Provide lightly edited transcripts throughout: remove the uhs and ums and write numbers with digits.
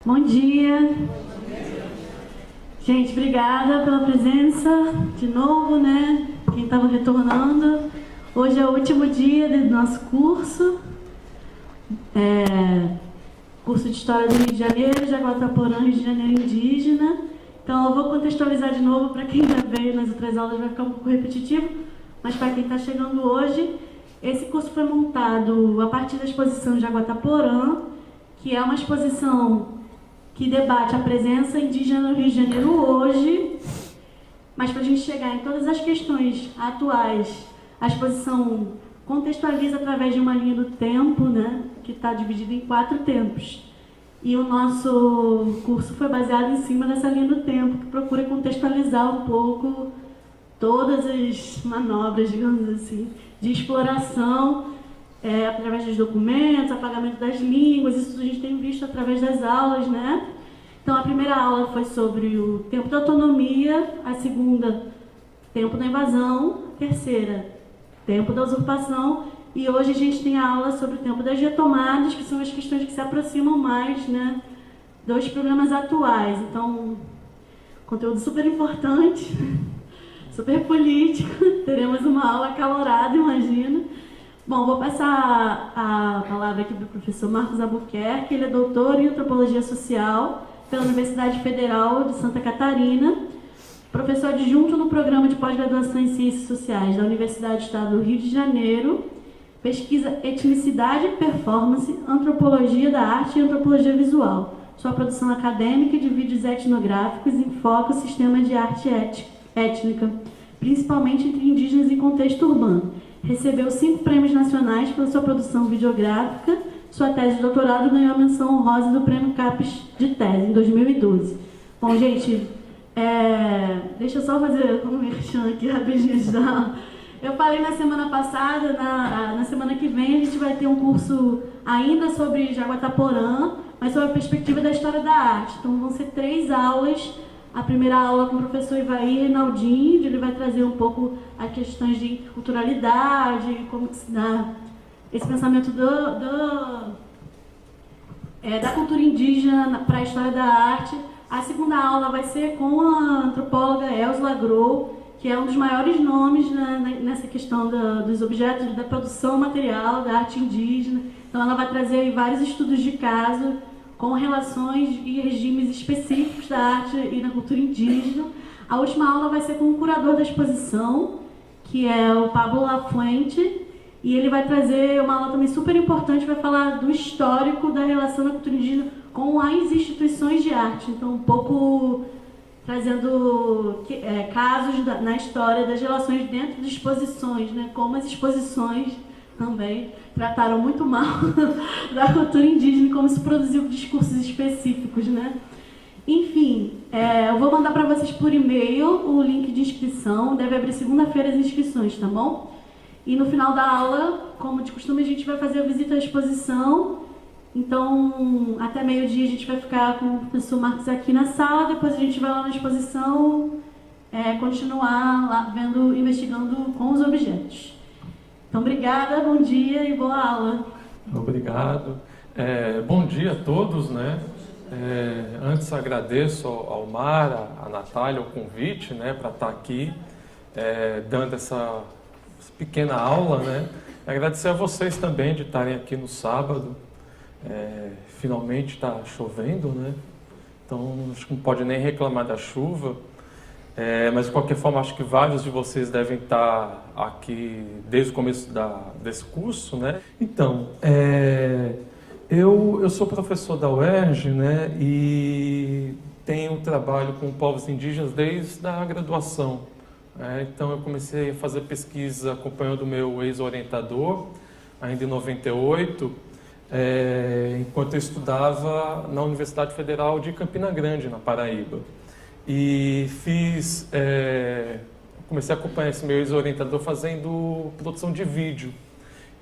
Bom dia! Gente, obrigada pela presença de novo, né? Quem estava retornando. Hoje é o último dia do nosso curso. Curso de História do Rio de Janeiro, Jaguataporã, Rio de Janeiro Indígena. Então eu vou contextualizar de novo para quem já veio nas outras aulas, vai ficar um pouco repetitivo, mas para quem está chegando hoje, esse curso foi montado a partir da exposição Jaguataporã, que é uma exposição que debate a presença indígena no Rio de Janeiro hoje, mas para a gente chegar em todas as questões atuais, a exposição contextualiza através de uma linha do tempo, né, que está dividida em 4 tempos. E o nosso curso foi baseado em cima dessa linha do tempo, que procura contextualizar um pouco todas as manobras, digamos assim, de exploração através dos documentos, apagamento das línguas, isso a gente tem visto através das aulas, né? Então a primeira aula foi sobre o tempo da autonomia, a segunda, tempo da invasão, a terceira, tempo da usurpação, e hoje a gente tem a aula sobre o tempo das retomadas, que são as questões que se aproximam mais, né, dos problemas atuais. Então, conteúdo super importante, super político, teremos uma aula acalorada, imagino. Bom, vou passar a palavra aqui para o professor Marcos Albuquerque, ele é doutor em Antropologia Social pela Universidade Federal de Santa Catarina, professor adjunto no Programa de Pós-Graduação em Ciências Sociais da Universidade do Estado do Rio de Janeiro, pesquisa Etnicidade e Performance, Antropologia da Arte e Antropologia Visual. Sua produção acadêmica de vídeos etnográficos enfoca o sistema de arte étnica, principalmente entre indígenas em contexto urbano. Recebeu 5 prêmios nacionais pela sua produção videográfica. Sua tese de doutorado ganhou a menção honrosa do Prêmio CAPES de Tese, em 2012. Bom, gente, deixa eu só fazer um merchan aqui rapidinho de dar aula. Eu falei na semana passada, na semana que vem a gente vai ter um curso ainda sobre Jaguataporã, mas sobre a perspectiva da história da arte. Então vão ser 3 aulas. A primeira aula com o professor Ivaí Reinaldinho, onde ele vai trazer um pouco as questões de interculturalidade, como que se dá esse pensamento da cultura indígena para a história da arte. A segunda aula vai ser com a antropóloga Elza Lagrou, que é um dos maiores nomes nessa questão dos objetos, da produção material, da arte indígena. Então ela vai trazer vários estudos de caso com relações e regimes específicos da arte e da cultura indígena. A última aula vai ser com o curador da exposição, que é o Pablo Lafuente, e ele vai trazer uma aula também super importante, vai falar do histórico da relação da cultura indígena com as instituições de arte. Então, um pouco trazendo casos na história das relações dentro de exposições, né? Como as exposições também trataram muito mal da cultura indígena e como isso produziu discursos específicos, né? Enfim, eu vou mandar para vocês por e-mail o link de inscrição, deve abrir segunda-feira as inscrições, tá bom? E no final da aula, como de costume, a gente vai fazer a visita à exposição. Então, até meio-dia a gente vai ficar com o professor Marcos aqui na sala, depois a gente vai lá na exposição, continuar lá investigando com os objetos. Então, obrigada, bom dia e boa aula. Obrigado. Bom dia a todos, né? Antes agradeço ao Mar, a Natália, o convite, né, para estar aqui, dando essa pequena aula, né? Agradecer a vocês também de estarem aqui no sábado. Finalmente está chovendo, né? Então acho que não pode nem reclamar da chuva. Mas de qualquer forma acho que vários de vocês devem estar aqui desde o começo desse curso, né? Então, eu sou professor da UERJ, né? E tenho trabalho com povos indígenas desde a graduação. Então eu comecei a fazer pesquisa acompanhando o meu ex-orientador, ainda em 98, enquanto eu estudava na Universidade Federal de Campina Grande, na Paraíba. E comecei a acompanhar esse meu ex-orientador fazendo produção de vídeo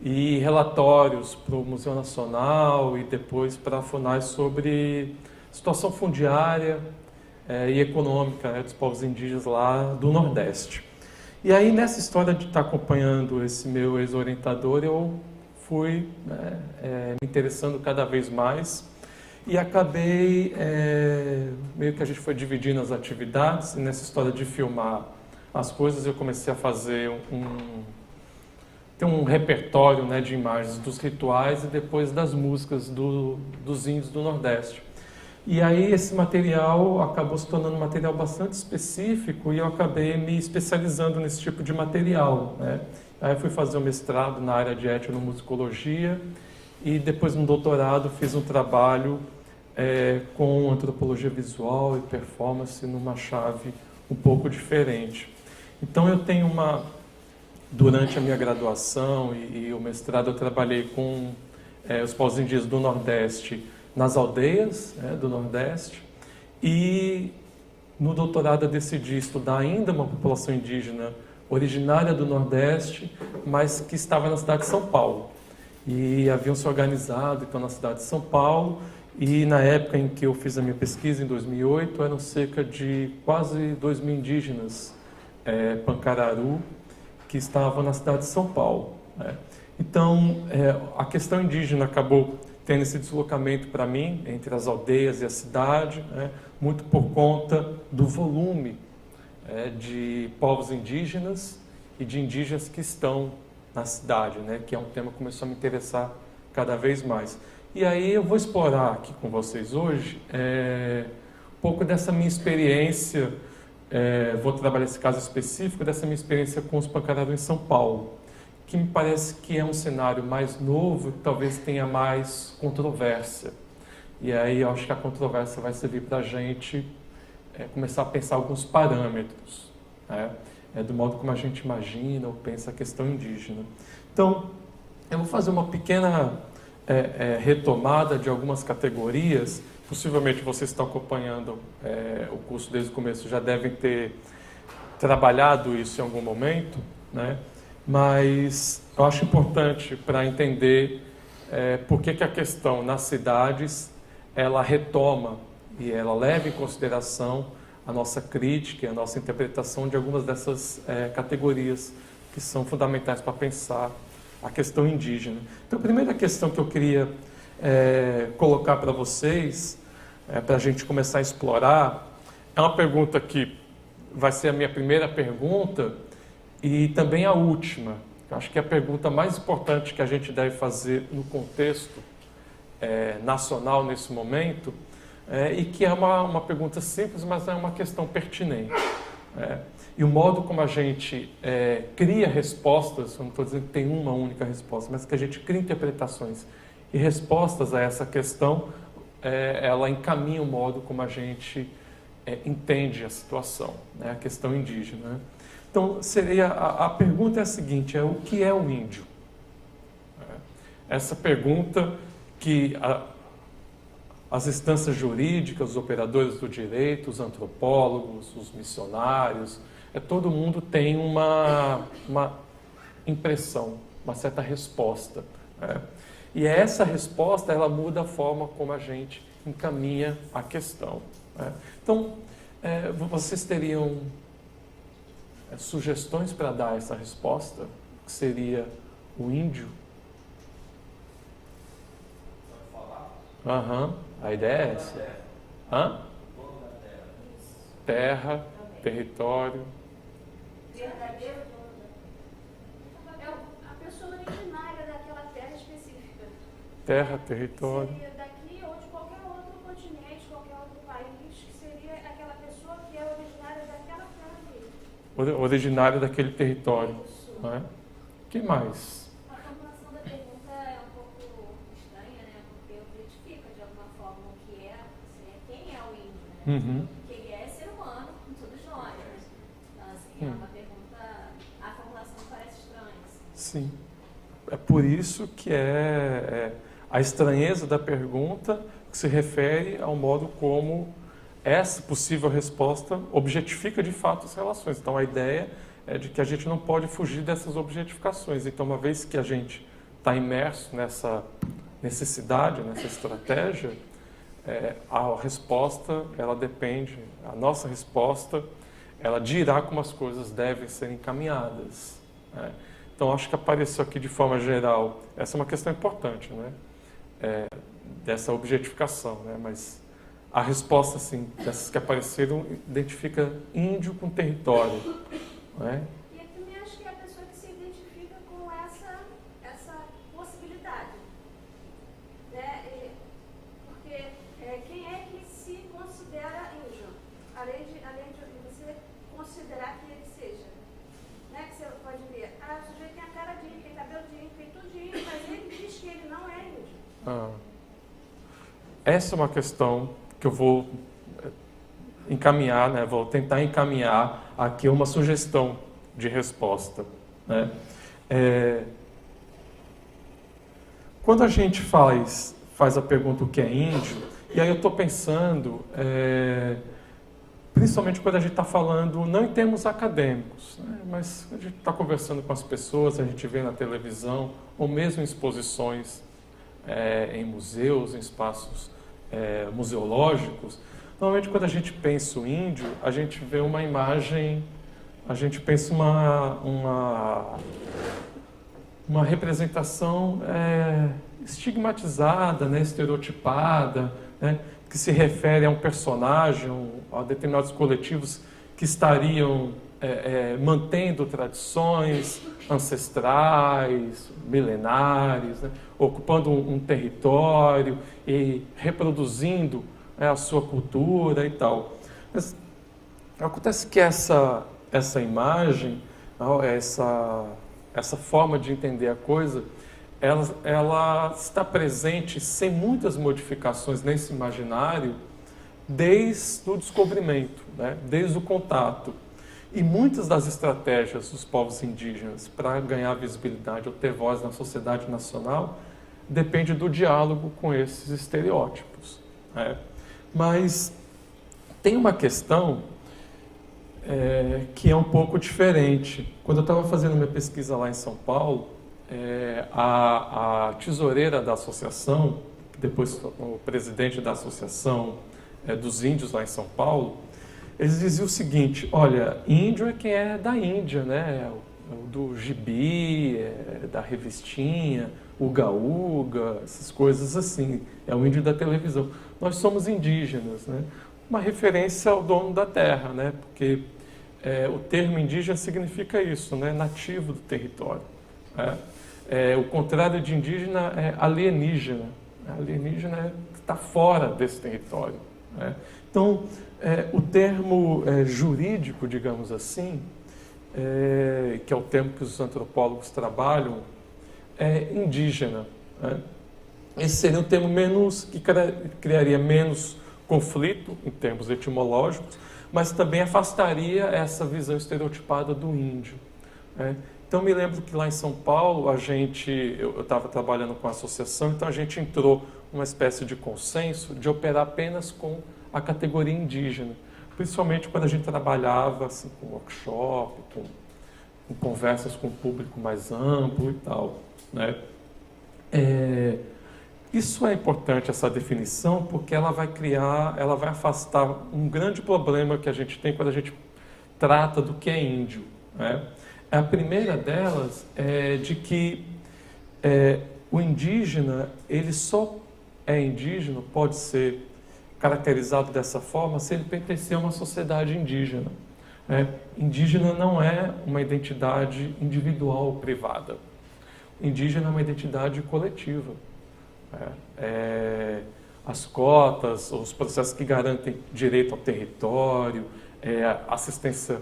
e relatórios para o Museu Nacional e depois para a FUNAI sobre situação fundiária e econômica dos povos indígenas lá do Nordeste. E aí, nessa história de estar acompanhando esse meu ex-orientador, eu fui me interessando cada vez mais E acabei, meio que a gente foi dividindo as atividades, e nessa história de filmar as coisas eu comecei a fazer tem um repertório, né, de imagens dos rituais e depois das músicas dos índios do Nordeste. E aí esse material acabou se tornando um material bastante específico e eu acabei me especializando nesse tipo de material, né? Aí eu fui fazer um mestrado na área de etnomusicologia e depois no doutorado fiz um trabalho com antropologia visual e performance numa chave um pouco diferente. Então eu tenho durante a minha graduação e o mestrado eu trabalhei com os povos indígenas do Nordeste nas aldeias, do Nordeste, e no doutorado eu decidi estudar ainda uma população indígena originária do Nordeste, mas que estava na cidade de São Paulo. E haviam se organizado então na cidade de São Paulo, e na época em que eu fiz a minha pesquisa, em 2008, eram cerca de quase 2.000 indígenas Pancararu que estavam na cidade de São Paulo, né? Então, a questão indígena acabou tendo esse deslocamento para mim, entre as aldeias e a cidade, né? Muito por conta do volume de povos indígenas e de indígenas que estão na cidade, né? Que é um tema que começou a me interessar cada vez mais. E aí eu vou explorar aqui com vocês hoje um pouco dessa minha experiência, vou trabalhar esse caso específico, dessa minha experiência com os Pancararu em São Paulo, que me parece que é um cenário mais novo, que talvez tenha mais controvérsia. E aí eu acho que a controvérsia vai servir para a gente começar a pensar alguns parâmetros, né? Do modo como a gente imagina ou pensa a questão indígena. Então, eu vou fazer uma pequena retomada de algumas categorias. Possivelmente vocês estão acompanhando o curso desde o começo, já devem ter trabalhado isso em algum momento, né? Mas eu acho importante para entender por que a questão nas cidades ela retoma e ela leva em consideração a nossa crítica e a nossa interpretação de algumas dessas categorias que são fundamentais para pensar a questão indígena. Então, a primeira questão que eu queria colocar para vocês, para a gente começar a explorar, é uma pergunta que vai ser a minha primeira pergunta e também a última. Eu acho que é a pergunta mais importante que a gente deve fazer no contexto nacional nesse momento, e que é uma pergunta simples, mas é uma questão pertinente. E o modo como a gente cria respostas, eu não estou dizendo que tem uma única resposta, mas que a gente cria interpretações e respostas a essa questão, ela encaminha o modo como a gente entende a situação, né? A questão indígena, né? Então, a pergunta é a seguinte, o que é o índio? Essa pergunta que as instâncias jurídicas, os operadores do direito, os antropólogos, os missionários, todo mundo tem uma impressão, uma certa resposta, né? E essa resposta, ela muda a forma como a gente encaminha a questão, né? Então, vocês teriam sugestões para dar essa resposta, que seria o índio? A ideia é essa. Terra, território. Verdadeiro a pessoa originária daquela terra específica. Terra, território. Seria daqui ou de qualquer outro continente, qualquer outro país, que seria aquela pessoa que é originária daquela terra dele. Originário daquele território. Não é? O que mais? A formulação da pergunta é um pouco estranha, né? Porque objetifica de alguma forma o que é, quem é o índio, né? Que ele é ser humano, como todos nós. Né? Então, assim, é uma pergunta, a formulação parece estranha. Sim. É por isso que a estranheza da pergunta que se refere ao modo como essa possível resposta objetifica de fato as relações. Então, a ideia é de que a gente não pode fugir dessas objetificação. Então, uma vez que a gente está imerso nessa necessidade, nessa estratégia, a resposta, ela depende, a nossa resposta, ela dirá como as coisas devem ser encaminhadas, né? Então, acho que apareceu aqui de forma geral, essa é uma questão importante, né? dessa objetificação, né? Mas a resposta, assim, dessas que apareceram, identifica índio com território, né? E eu também acho que é a pessoa que se identifica com essa possibilidade, né? Porque quem é que se considera índio? Além de você considerar que ele seja, né? Que você pode ver, o sujeito tem a cara de índio, tem cabelo de índio, tem tudo de índio, mas ele diz que ele não é índio. Essa é uma questão que eu vou encaminhar, né? Vou tentar encaminhar aqui uma sugestão de resposta, né? Quando a gente faz a pergunta o que é índio, e aí eu estou pensando, principalmente quando a gente está falando, não em termos acadêmicos, né? Mas a gente está conversando com as pessoas, a gente vê na televisão, ou mesmo em exposições em museus, em espaços museológicos. Normalmente, quando a gente pensa o índio, a gente vê uma imagem, a gente pensa uma representação estigmatizada, né, estereotipada, né, que se refere a um personagem, a determinados coletivos que estariam mantendo tradições ancestrais, milenares, né, ocupando um território e reproduzindo a sua cultura e tal. Mas acontece que essa imagem, essa forma de entender a coisa, ela está presente sem muitas modificações nesse imaginário desde o descobrimento, né? Desde o contato. E muitas das estratégias dos povos indígenas para ganhar visibilidade ou ter voz na sociedade nacional depende do diálogo com esses estereótipos, né? Mas tem uma questão que é um pouco diferente. Quando eu estava fazendo minha pesquisa lá em São Paulo, a tesoureira da associação, depois o presidente da associação dos índios lá em São Paulo, eles diziam o seguinte: olha, índio é quem é da Índia, né? Do gibi, da revistinha, uga-uga, essas coisas assim. É o índio da televisão. Nós somos indígenas, né? Uma referência ao dono da terra, né? Porque o termo indígena significa isso, né? Nativo do território. O contrário de indígena é alienígena. Alienígena é que está fora desse território, né? Então, o termo jurídico, digamos assim, que é o termo que os antropólogos trabalham, é indígena, né? Esse seria um termo que criaria menos conflito em termos etimológicos, mas também afastaria essa visão estereotipada do índio, né? Então, me lembro que lá em São Paulo, eu estava trabalhando com a associação, então a gente entrou numa espécie de consenso de operar apenas com a categoria indígena, principalmente quando a gente trabalhava assim, com workshop, com conversas com o público mais amplo e tal, né? Isso é importante, essa definição, porque ela vai afastar um grande problema que a gente tem quando a gente trata do que é índio, né? A primeira delas é de que o indígena, ele só é indígena, pode ser caracterizado dessa forma se ele pertencer a uma sociedade indígena. Indígena não é uma identidade individual ou privada. Indígena é uma identidade coletiva. As cotas, os processos que garantem direito ao território, assistência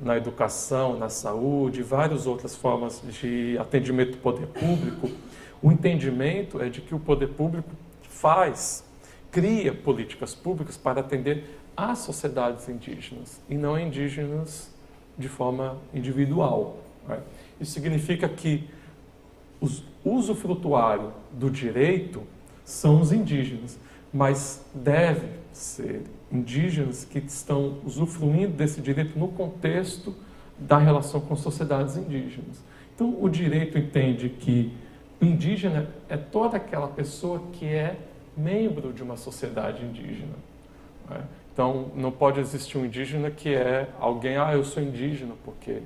na educação, na saúde, várias outras formas de atendimento do poder público. O entendimento é de que o poder público cria políticas públicas para atender às sociedades indígenas e não indígenas de forma individual, né? Isso significa que os usufrutuários do direito são os indígenas, mas devem ser indígenas que estão usufruindo desse direito no contexto da relação com sociedades indígenas. Então, o direito entende que o indígena é toda aquela pessoa que é membro de uma sociedade indígena, né? Então, não pode existir um indígena que é alguém, eu sou indígena porque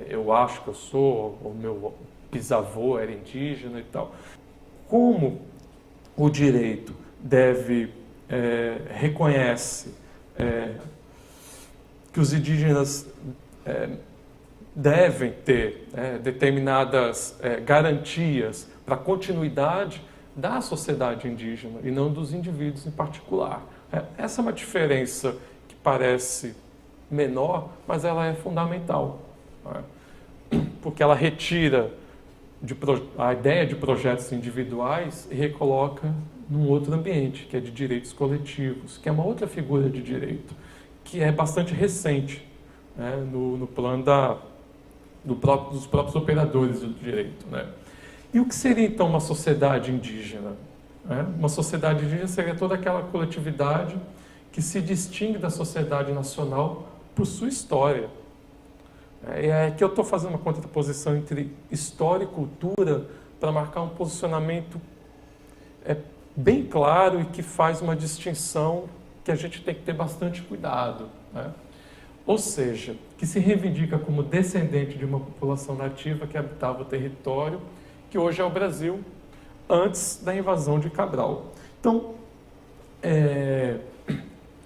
eu acho que eu sou, ou meu bisavô era indígena e tal. Como o direito reconhece que os indígenas devem ter determinadas garantias para a continuidade da sociedade indígena e não dos indivíduos em particular. Essa é uma diferença que parece menor, mas ela é fundamental, porque ela retira a ideia de projetos individuais e recoloca num outro ambiente, que é de direitos coletivos, que é uma outra figura de direito, que é bastante recente, no plano dos próprios operadores do direito. E o que seria, então, uma sociedade indígena? Uma sociedade indígena seria toda aquela coletividade que se distingue da sociedade nacional por sua história. É que eu estou fazendo uma contraposição entre história e cultura para marcar um posicionamento bem claro e que faz uma distinção que a gente tem que ter bastante cuidado. Ou seja, que se reivindica como descendente de uma população nativa que habitava o território, que hoje é o Brasil, antes da invasão de Cabral. Então,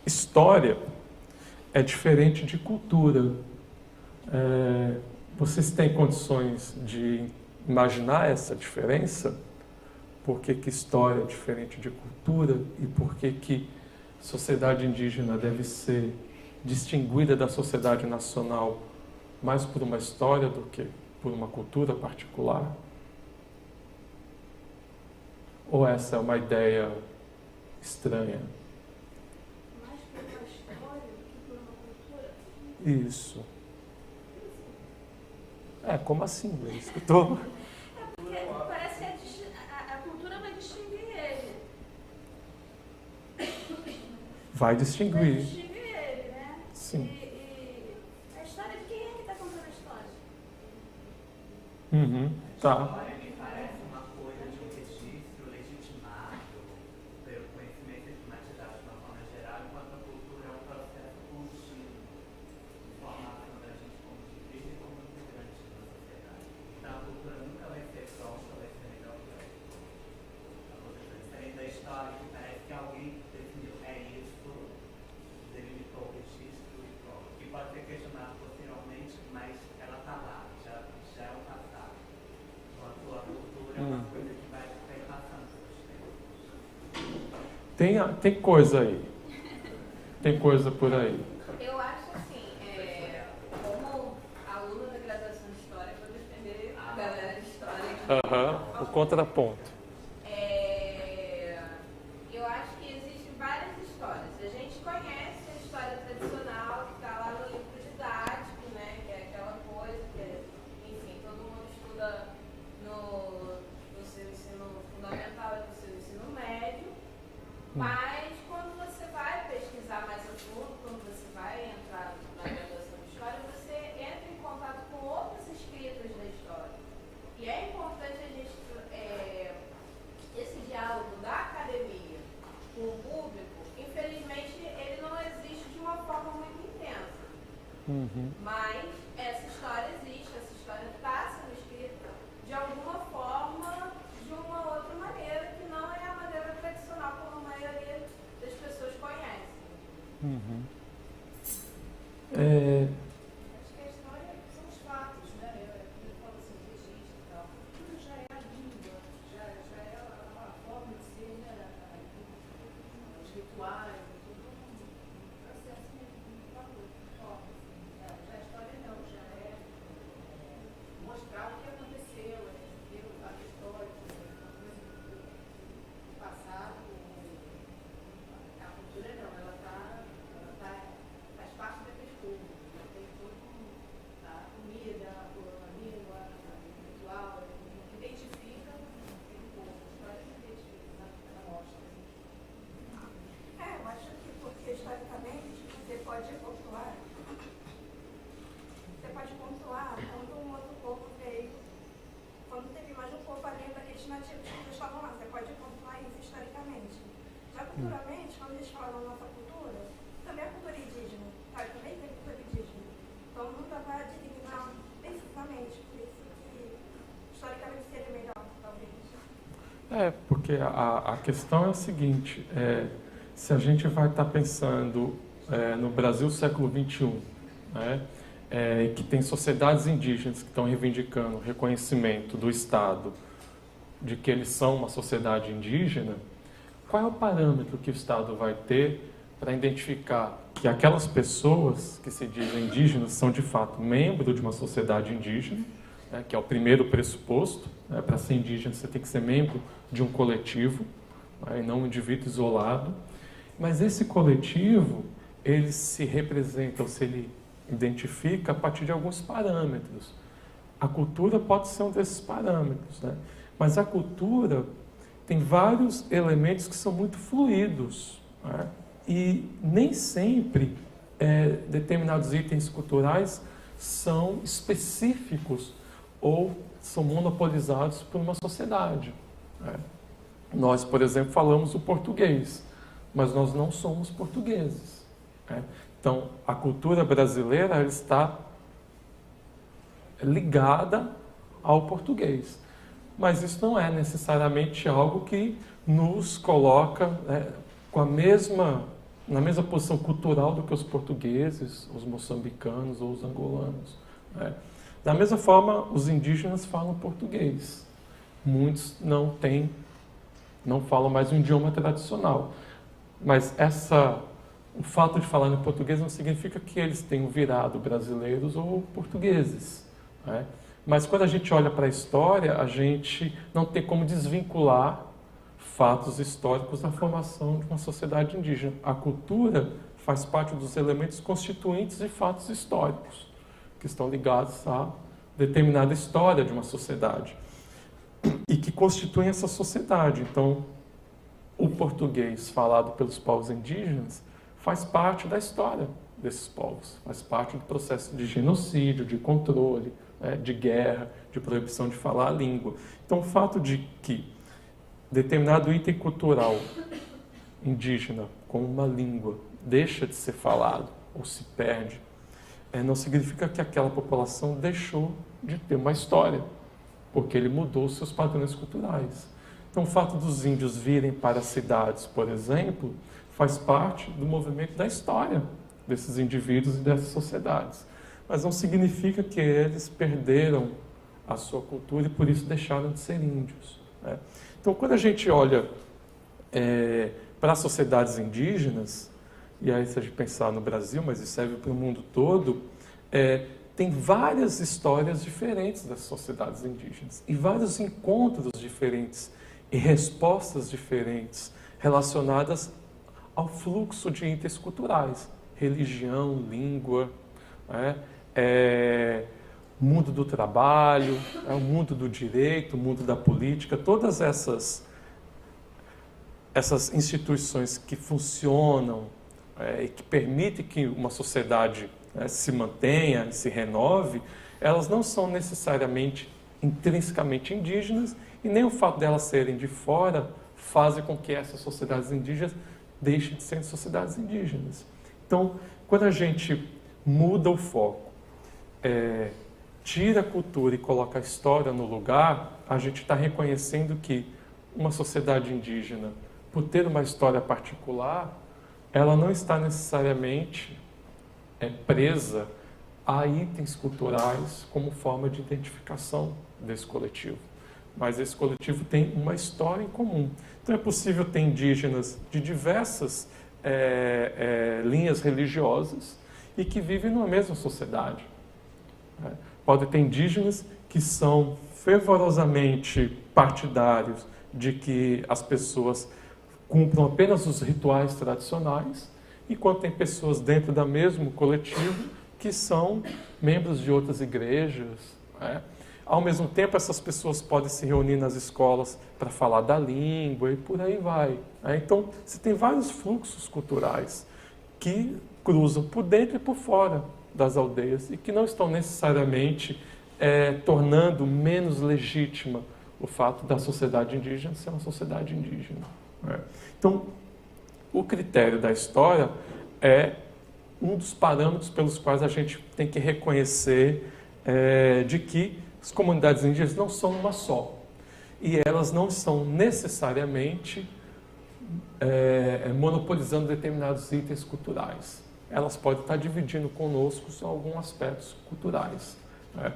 história é diferente de cultura. Vocês têm condições de imaginar essa diferença? Por que história é diferente de cultura e por que sociedade indígena deve ser distinguida da sociedade nacional mais por uma história do que por uma cultura particular? Ou essa é uma ideia estranha? Mais por uma história do que por uma cultura? Isso. Como assim? É isso que eu tô... Porque parece que a cultura vai distinguir ele. Vai distinguir. Vai distinguir ele, né? Sim. E a história de quem é que está contando a história? Tá. Me parece uma coisa de um registro legitimado pelo conhecimento sistematizado de uma forma geral, enquanto a cultura é um processo contínuo de formação da gente como indivíduo e como integrante da sociedade. Então a cultura nunca vai ser pronta, vai ser melhor que a cultura. Diferente da história, que parece que alguém definiu, isso, delimitou o registro e pronto. Que pode ser questionado posteriormente, mas ela está lá, já é o passado. Enquanto a cultura é uma coisa que vai passando pelos tempos. Tem coisa aí. Tem coisa por aí. Eu acho assim, como aluna da graduação de História, vou defender a galera de História. O contraponto. Eu acho que existem várias histórias. A gente conhece a história tradicional que está lá no livro didático, né? Que é aquela coisa que, enfim, todo mundo estuda no seu ensino fundamental e no seu ensino médio. Mas quando você vai pesquisar mais a fundo, quando você vai entrar na graduação de História, você entra em contato com outras escritas da história. E é importante a gente, esse diálogo da academia com o público, infelizmente, ele não existe de uma forma muito intensa. Mas essa história existe, essa história está sendo escrita de alguma forma, de uma outra maneira, que não é a maneira tradicional como a maioria das pessoas conhece. Acho que a história são os fatos, né? Eu falo assim, registro e tal. Tudo já é a língua, já é a forma de ser, né? Os rituais, tudo um processo de forma. Já a história não, já é mostrar o que aconteceu, ver o fato histórico, uma coisa do passado. A cultura não, ela faz parte daquele povo. Tem todo a comida, a língua, o ritual, que identifica aquele povo. A história que identifica, ela mostra. Eu acho que porque historicamente você pode pontuar quando um outro povo veio, quando teve mais um povo além daqueles nativos que já estavam lá, você pode pontuar isso historicamente. Já culturalmente, quando eles falam nossa cultura, também é cultura indígena, tá? Também tem cultura indígena. Então não dá para designar precisamente, por isso que historicamente seria melhor, talvez. Porque a questão é a seguinte, se a gente vai estar pensando no Brasil século XXI, né, que tem sociedades indígenas que estão reivindicando o reconhecimento do Estado de que eles são uma sociedade indígena, qual é o parâmetro que o Estado vai ter para identificar que aquelas pessoas que se dizem indígenas são de fato membros de uma sociedade indígena, né, que é o primeiro pressuposto, né, para ser indígena você tem que ser membro de um coletivo, né, e não um indivíduo isolado. Mas esse coletivo, ele se representa, ou se ele identifica a partir de alguns parâmetros. A cultura pode ser um desses parâmetros, né? Mas a cultura tem vários elementos que são muito fluidos, né? E nem sempre determinados itens culturais são específicos ou são monopolizados por uma sociedade, né? Nós, por exemplo, falamos o português, mas nós não somos portugueses, né? Então, a cultura brasileira ela está ligada ao português. Mas isso não é necessariamente algo que nos coloca, né, na mesma posição cultural do que os portugueses, os moçambicanos ou os angolanos, né? Da mesma forma, os indígenas falam português. Muitos não falam mais um idioma tradicional. Mas o fato de falar em português não significa que eles tenham virado brasileiros ou portugueses, né? Mas quando a gente olha para a história, a gente não tem como desvincular fatos históricos da formação de uma sociedade indígena. A cultura faz parte dos elementos constituintes de fatos históricos, que estão ligados a determinada história de uma sociedade e que constituem essa sociedade. Então, o português falado pelos povos indígenas faz parte da história desses povos, faz parte do processo de genocídio, de controle, né, de guerra, de proibição de falar a língua. Então, o fato de que determinado item cultural indígena, como uma língua, deixa de ser falado ou se perde, não significa que aquela população deixou de ter uma história, porque ele mudou os seus padrões culturais. Então, o fato dos índios virem para as cidades, por exemplo, faz parte do movimento da história desses indivíduos e dessas sociedades. Mas não significa que eles perderam a sua cultura e por isso deixaram de ser índios, né? Então, quando a gente olha para as sociedades indígenas, e aí se a gente pensar no Brasil, mas isso serve para o mundo todo, tem várias histórias diferentes das sociedades indígenas e vários encontros diferentes e respostas diferentes relacionadas ao fluxo de itens culturais, religião, língua, né? Mundo do trabalho, o mundo do direito, o mundo da política, todas essas instituições que funcionam e que permitem que uma sociedade se mantenha, se renove, elas não são necessariamente intrinsecamente indígenas e nem o fato delas serem de fora fazem com que essas sociedades indígenas deixem de ser sociedades indígenas. Então, quando a gente muda o foco, tira a cultura e coloca a história no lugar, a gente está reconhecendo que uma sociedade indígena, por ter uma história particular, ela não está necessariamente presa a itens culturais como forma de identificação desse coletivo. Mas esse coletivo tem uma história em comum. Então é possível ter indígenas de diversas linhas religiosas e que vivem numa mesma sociedade. Pode ter indígenas que são fervorosamente partidários de que as pessoas cumpram apenas os rituais tradicionais, enquanto tem pessoas dentro do mesmo coletivo que são membros de outras igrejas, né? Ao mesmo tempo, essas pessoas podem se reunir nas escolas para falar da língua e por aí vai, né? Então, você tem vários fluxos culturais que cruzam por dentro e por fora das aldeias e que não estão necessariamente tornando menos legítima o fato da sociedade indígena ser uma sociedade indígena, né? Então, o critério da história é um dos parâmetros pelos quais a gente tem que reconhecer de que as comunidades indígenas não são uma só. e elas não são necessariamente monopolizando determinados itens culturais. Elas podem estar dividindo conosco alguns aspectos culturais. Né?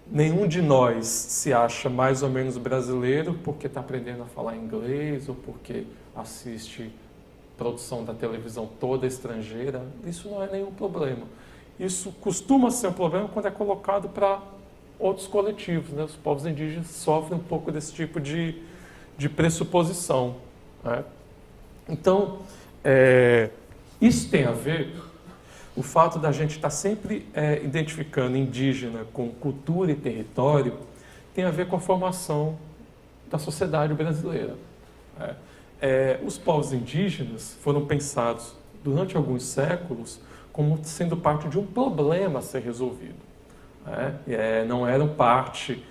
Nenhum de nós se acha mais ou menos brasileiro porque está aprendendo a falar inglês ou porque assiste produção da televisão toda estrangeira. Isso não é nenhum problema. Isso costuma ser um problema quando é colocado para outros coletivos. Né? Os povos indígenas sofrem um pouco desse tipo de pressuposição. Né? Então, isso tem a ver, o fato da gente estar sempre identificando indígena com cultura e território, tem a ver com a formação da sociedade brasileira. Os povos indígenas foram pensados durante alguns séculos como sendo parte de um problema a ser resolvido. Não eram parte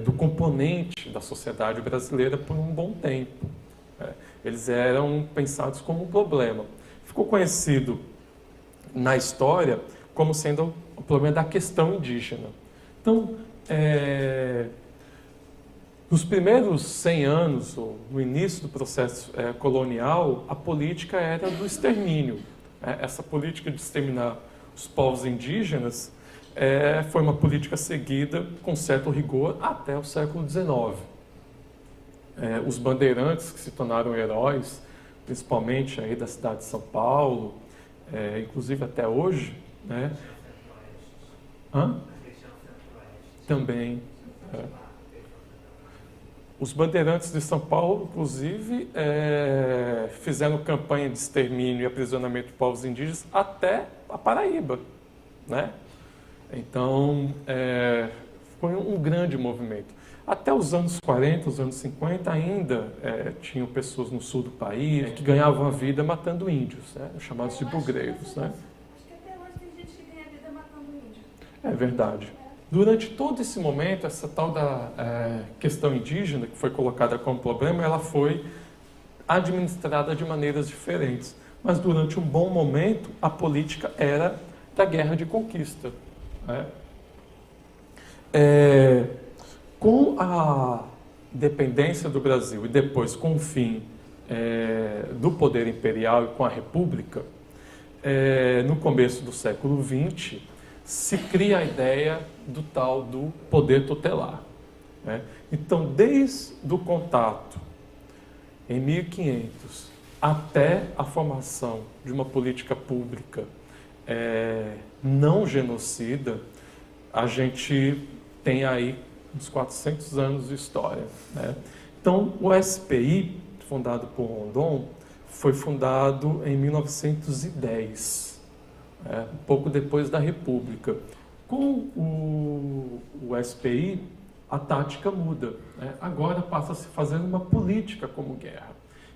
do componente da sociedade brasileira por um bom tempo. Eles eram pensados como um problema. Ficou conhecido na história como sendo o problema da questão indígena. Então, nos primeiros 100 anos, ou no início do processo colonial, a política era do extermínio. Essa política de exterminar os povos indígenas foi uma política seguida com certo rigor até o século XIX. Os bandeirantes que se tornaram heróis, principalmente aí da cidade de São Paulo, inclusive até hoje, né? Também. Os bandeirantes de São Paulo, inclusive, fizeram campanha de extermínio e aprisionamento de povos indígenas até a Paraíba, né? Então, foi um grande movimento. Até os anos 40, os anos 50, ainda tinham pessoas no sul do país que ganhavam a vida matando índios, né? Chamados de bugreiros. Né? Acho que até hoje tem gente que ganha vida matando índio. É verdade. Durante todo esse momento, essa tal da questão indígena, que foi colocada como problema, ela foi administrada de maneiras diferentes. Mas durante um bom momento, a política era da guerra de conquista. Né? Com a independência do Brasil e depois com o fim do poder imperial e com a República, no começo do século XX, se cria a ideia do tal do poder tutelar. Né? Então, desde o contato em 1500 até a formação de uma política pública não genocida, a gente tem aí uns 400 anos de história. Né? Então, o SPI, fundado por Rondon, foi fundado em 1910, um pouco depois da República. Com o SPI, a tática muda. Né? Agora passa a se fazer uma política como guerra.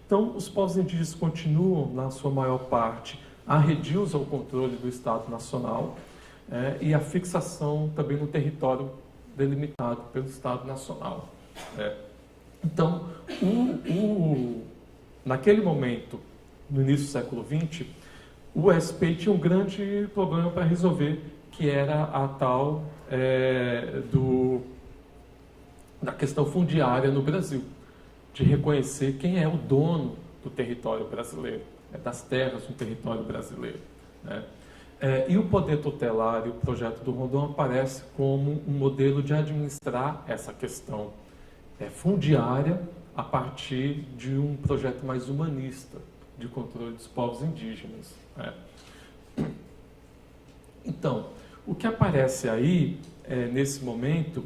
Então, os povos indígenas continuam, na sua maior parte, arredios ao controle do Estado Nacional e a fixação também no território delimitado pelo Estado Nacional. Então, naquele momento, no início do século XX, o SPI tinha um grande problema para resolver, que era a tal da questão fundiária no Brasil, de reconhecer quem é o dono do território brasileiro, das terras no território brasileiro. Né? E o poder tutelar e o projeto do Rondon aparece como um modelo de administrar essa questão fundiária a partir de um projeto mais humanista de controle dos povos indígenas. Né? Então, o que aparece aí, nesse momento,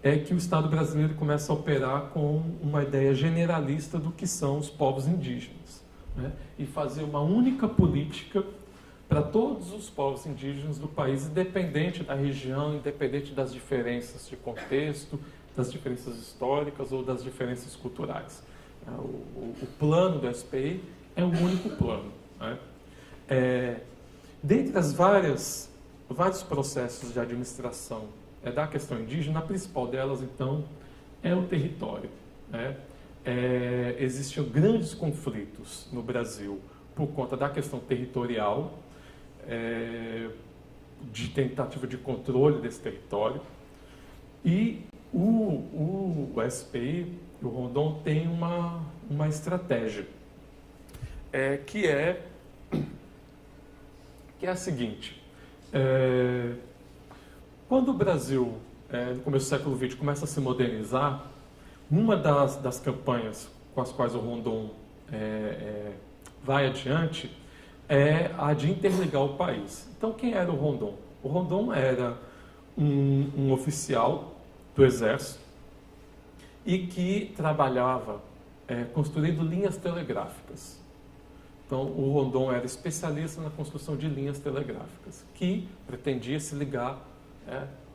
é que o Estado brasileiro começa a operar com uma ideia generalista do que são os povos indígenas, né? E fazer uma única política para todos os povos indígenas do país, independente da região, independente das diferenças de contexto, das diferenças históricas ou das diferenças culturais. O plano do SPI é um único plano. Né? Dentre as vários processos de administração da questão indígena, a principal delas, então, é o território. Né? Existiam grandes conflitos no Brasil por conta da questão territorial, de tentativa de controle desse território, e O SPI, o Rondon, tem uma estratégia, que é a seguinte. Quando o Brasil, no começo do século XX, começa a se modernizar, uma das campanhas com as quais o Rondon vai adiante é a de interligar o país. Então, quem era o Rondon? O Rondon era um oficial do Exército e que trabalhava construindo linhas telegráficas. Então, o Rondon era especialista na construção de linhas telegráficas, que pretendia se ligar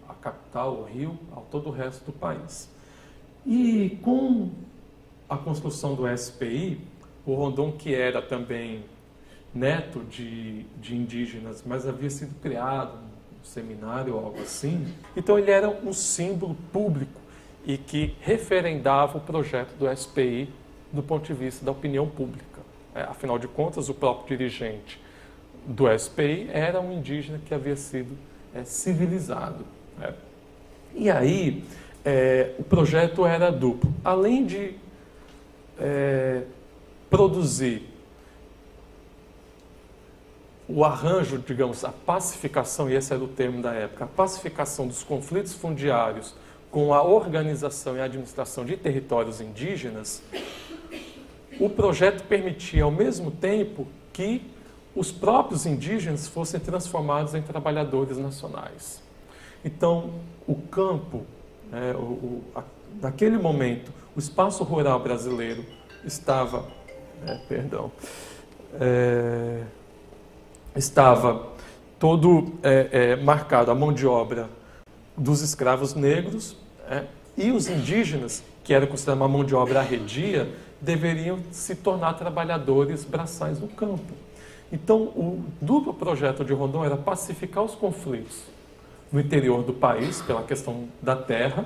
à capital, ao Rio, a todo o resto do país. E com a construção do SPI, o Rondon, que era também neto de indígenas, mas havia sido criado um seminário ou algo assim, então ele era um símbolo público e que referendava o projeto do SPI do ponto de vista da opinião pública. Afinal de contas, o próprio dirigente do SPI era um indígena que havia sido civilizado. E aí, o projeto era duplo. Além de produzir o arranjo, digamos, a pacificação, e esse era o termo da época, a pacificação dos conflitos fundiários com a organização e a administração de territórios indígenas, o projeto permitia, ao mesmo tempo, que os próprios indígenas fossem transformados em trabalhadores nacionais. Então, o campo, naquele momento, o espaço rural brasileiro estava, estava todo marcado a mão de obra dos escravos negros, e os indígenas, que eram considerados uma mão de obra arredia, deveriam se tornar trabalhadores braçais no campo. Então, o duplo projeto de Rondon era pacificar os conflitos no interior do país, pela questão da terra,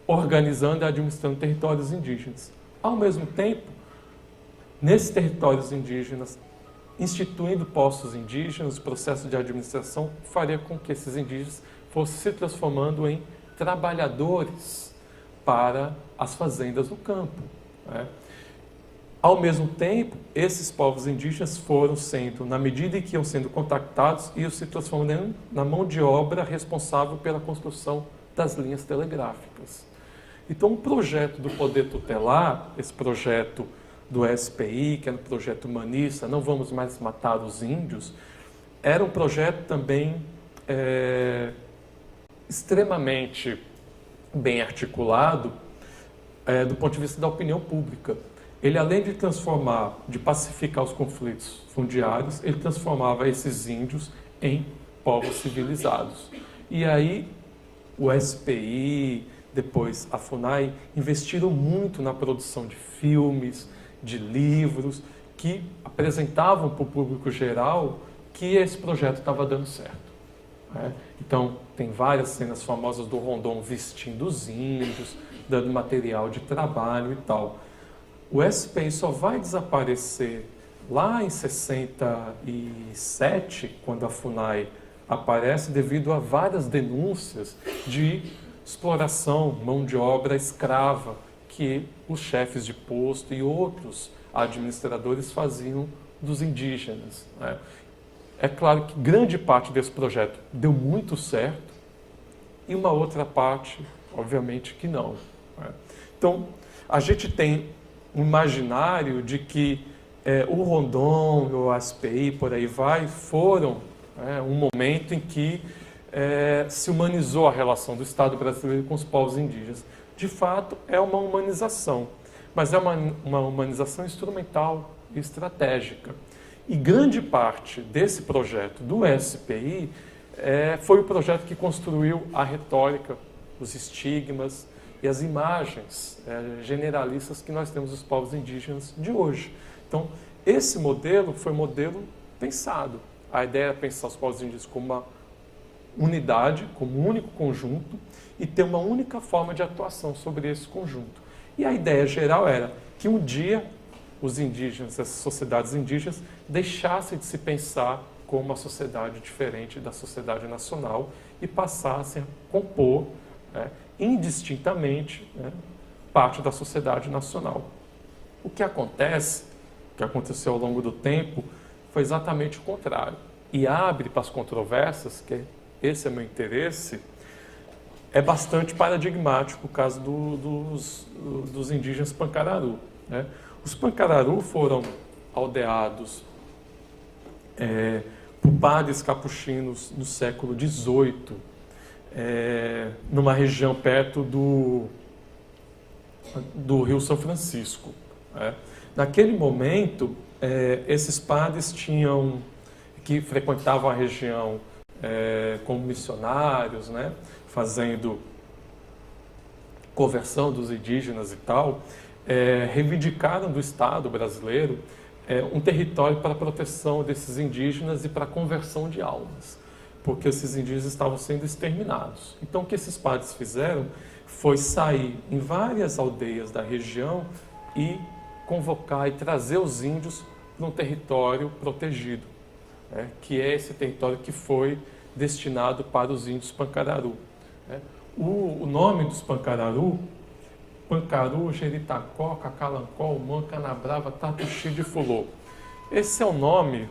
organizando e administrando territórios indígenas. Ao mesmo tempo, nesses territórios indígenas, instituindo postos indígenas, o processo de administração faria com que esses indígenas fossem se transformando em trabalhadores para as fazendas no campo. Ao mesmo tempo, esses povos indígenas foram sendo, na medida em que iam sendo contactados, iam se transformando na mão de obra responsável pela construção das linhas telegráficas. Então, o projeto do poder tutelar, esse projeto do SPI, que era um projeto humanista, não vamos mais matar os índios, era um projeto também extremamente bem articulado do ponto de vista da opinião pública. Ele, além de transformar, de pacificar os conflitos fundiários, ele transformava esses índios em povos civilizados. E aí, o SPI, depois a FUNAI, investiram muito na produção de filmes, de livros, que apresentavam para o público geral que esse projeto estava dando certo. Então, tem várias cenas famosas do Rondon vestindo os índios, dando material de trabalho e tal. O SPI só vai desaparecer lá em 67, quando a FUNAI aparece, devido a várias denúncias de exploração, mão de obra escrava, que os chefes de posto e outros administradores faziam dos indígenas. É claro que grande parte desse projeto deu muito certo e uma outra parte, obviamente, que não. Então, a gente tem um imaginário de que o Rondon, o SPI, por aí vai, foram um momento em que se humanizou a relação do Estado brasileiro com os povos indígenas. De fato, é uma humanização, mas é uma humanização instrumental e estratégica. E grande parte desse projeto do SPI foi o projeto que construiu a retórica, os estigmas e as imagens generalistas que nós temos dos povos indígenas de hoje. Então, esse modelo foi um modelo pensado. A ideia era pensar os povos indígenas como uma unidade, como um único conjunto, e ter uma única forma de atuação sobre esse conjunto. E a ideia geral era que um dia os indígenas, essas sociedades indígenas, deixassem de se pensar como uma sociedade diferente da sociedade nacional e passassem a compor indistintamente, né, parte da sociedade nacional. O que aconteceu ao longo do tempo, foi exatamente o contrário. E abre para as controvérsias, que esse é meu interesse, é bastante paradigmático o caso dos indígenas Pancararu, né? Os Pancararu foram aldeados por padres capuchinos no século XVIII, numa região perto do Rio São Francisco, né? Naquele momento, esses padres que frequentavam a região como missionários, né, fazendo conversão dos indígenas e tal, reivindicaram do Estado brasileiro um território para a proteção desses indígenas e para a conversão de almas, porque esses indígenas estavam sendo exterminados. Então, o que esses padres fizeram foi sair em várias aldeias da região e convocar e trazer os índios para um território protegido, né, que é esse território que foi destinado para os índios Pancararu. Né. O nome dos Pancararu, Pancaru, Jeritacó, Cacalancó, Umã, Canabrava, Tatuxi de Fulô. Esse é o nome,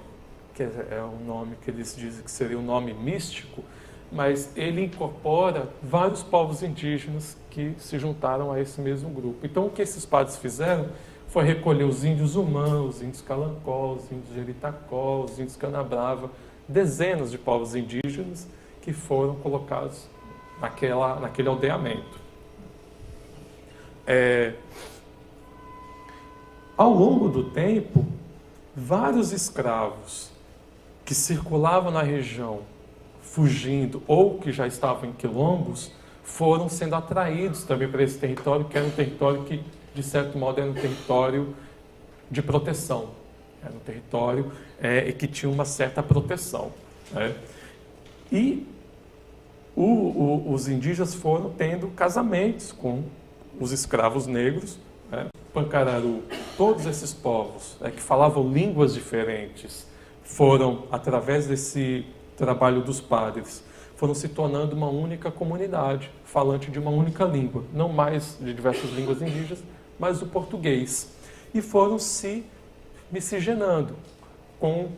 que é um nome que eles dizem que seria um nome místico, mas ele incorpora vários povos indígenas que se juntaram a esse mesmo grupo. Então, o que esses padres fizeram foi recolher os índios Umã, os índios Calancó, os índios Jeritacó, os índios Canabrava, dezenas de povos indígenas que foram colocados naquele aldeamento. Ao longo do tempo, vários escravos que circulavam na região, fugindo ou que já estavam em quilombos, foram sendo atraídos também para esse território, que era um território que, de certo modo, era um território de proteção. Era um território que tinha uma certa proteção, né? E os indígenas foram tendo casamentos com os escravos negros, né? Pancararu, todos esses povos que falavam línguas diferentes, foram, através desse trabalho dos padres, foram se tornando uma única comunidade, falante de uma única língua, não mais de diversas línguas indígenas, mas o português. E foram se miscigenando com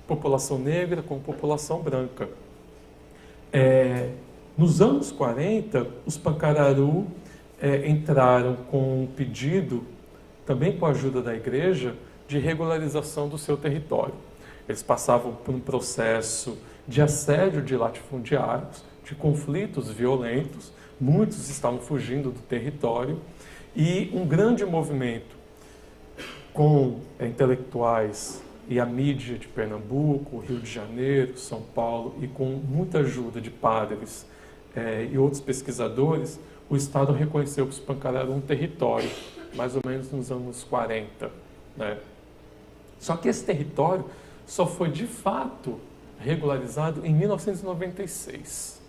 população negra, com população branca. Nos anos 40, os Pancararu entraram com um pedido, também com a ajuda da igreja, de regularização do seu território. Eles passavam por um processo de assédio de latifundiários, de conflitos violentos, muitos estavam fugindo do território, e um grande movimento com intelectuais e a mídia de Pernambuco, Rio de Janeiro, São Paulo, e com muita ajuda de padres e outros pesquisadores, o Estado reconheceu que os Pancararu um território, mais ou menos nos anos 40. Né? Só que esse território só foi de fato regularizado em 1996.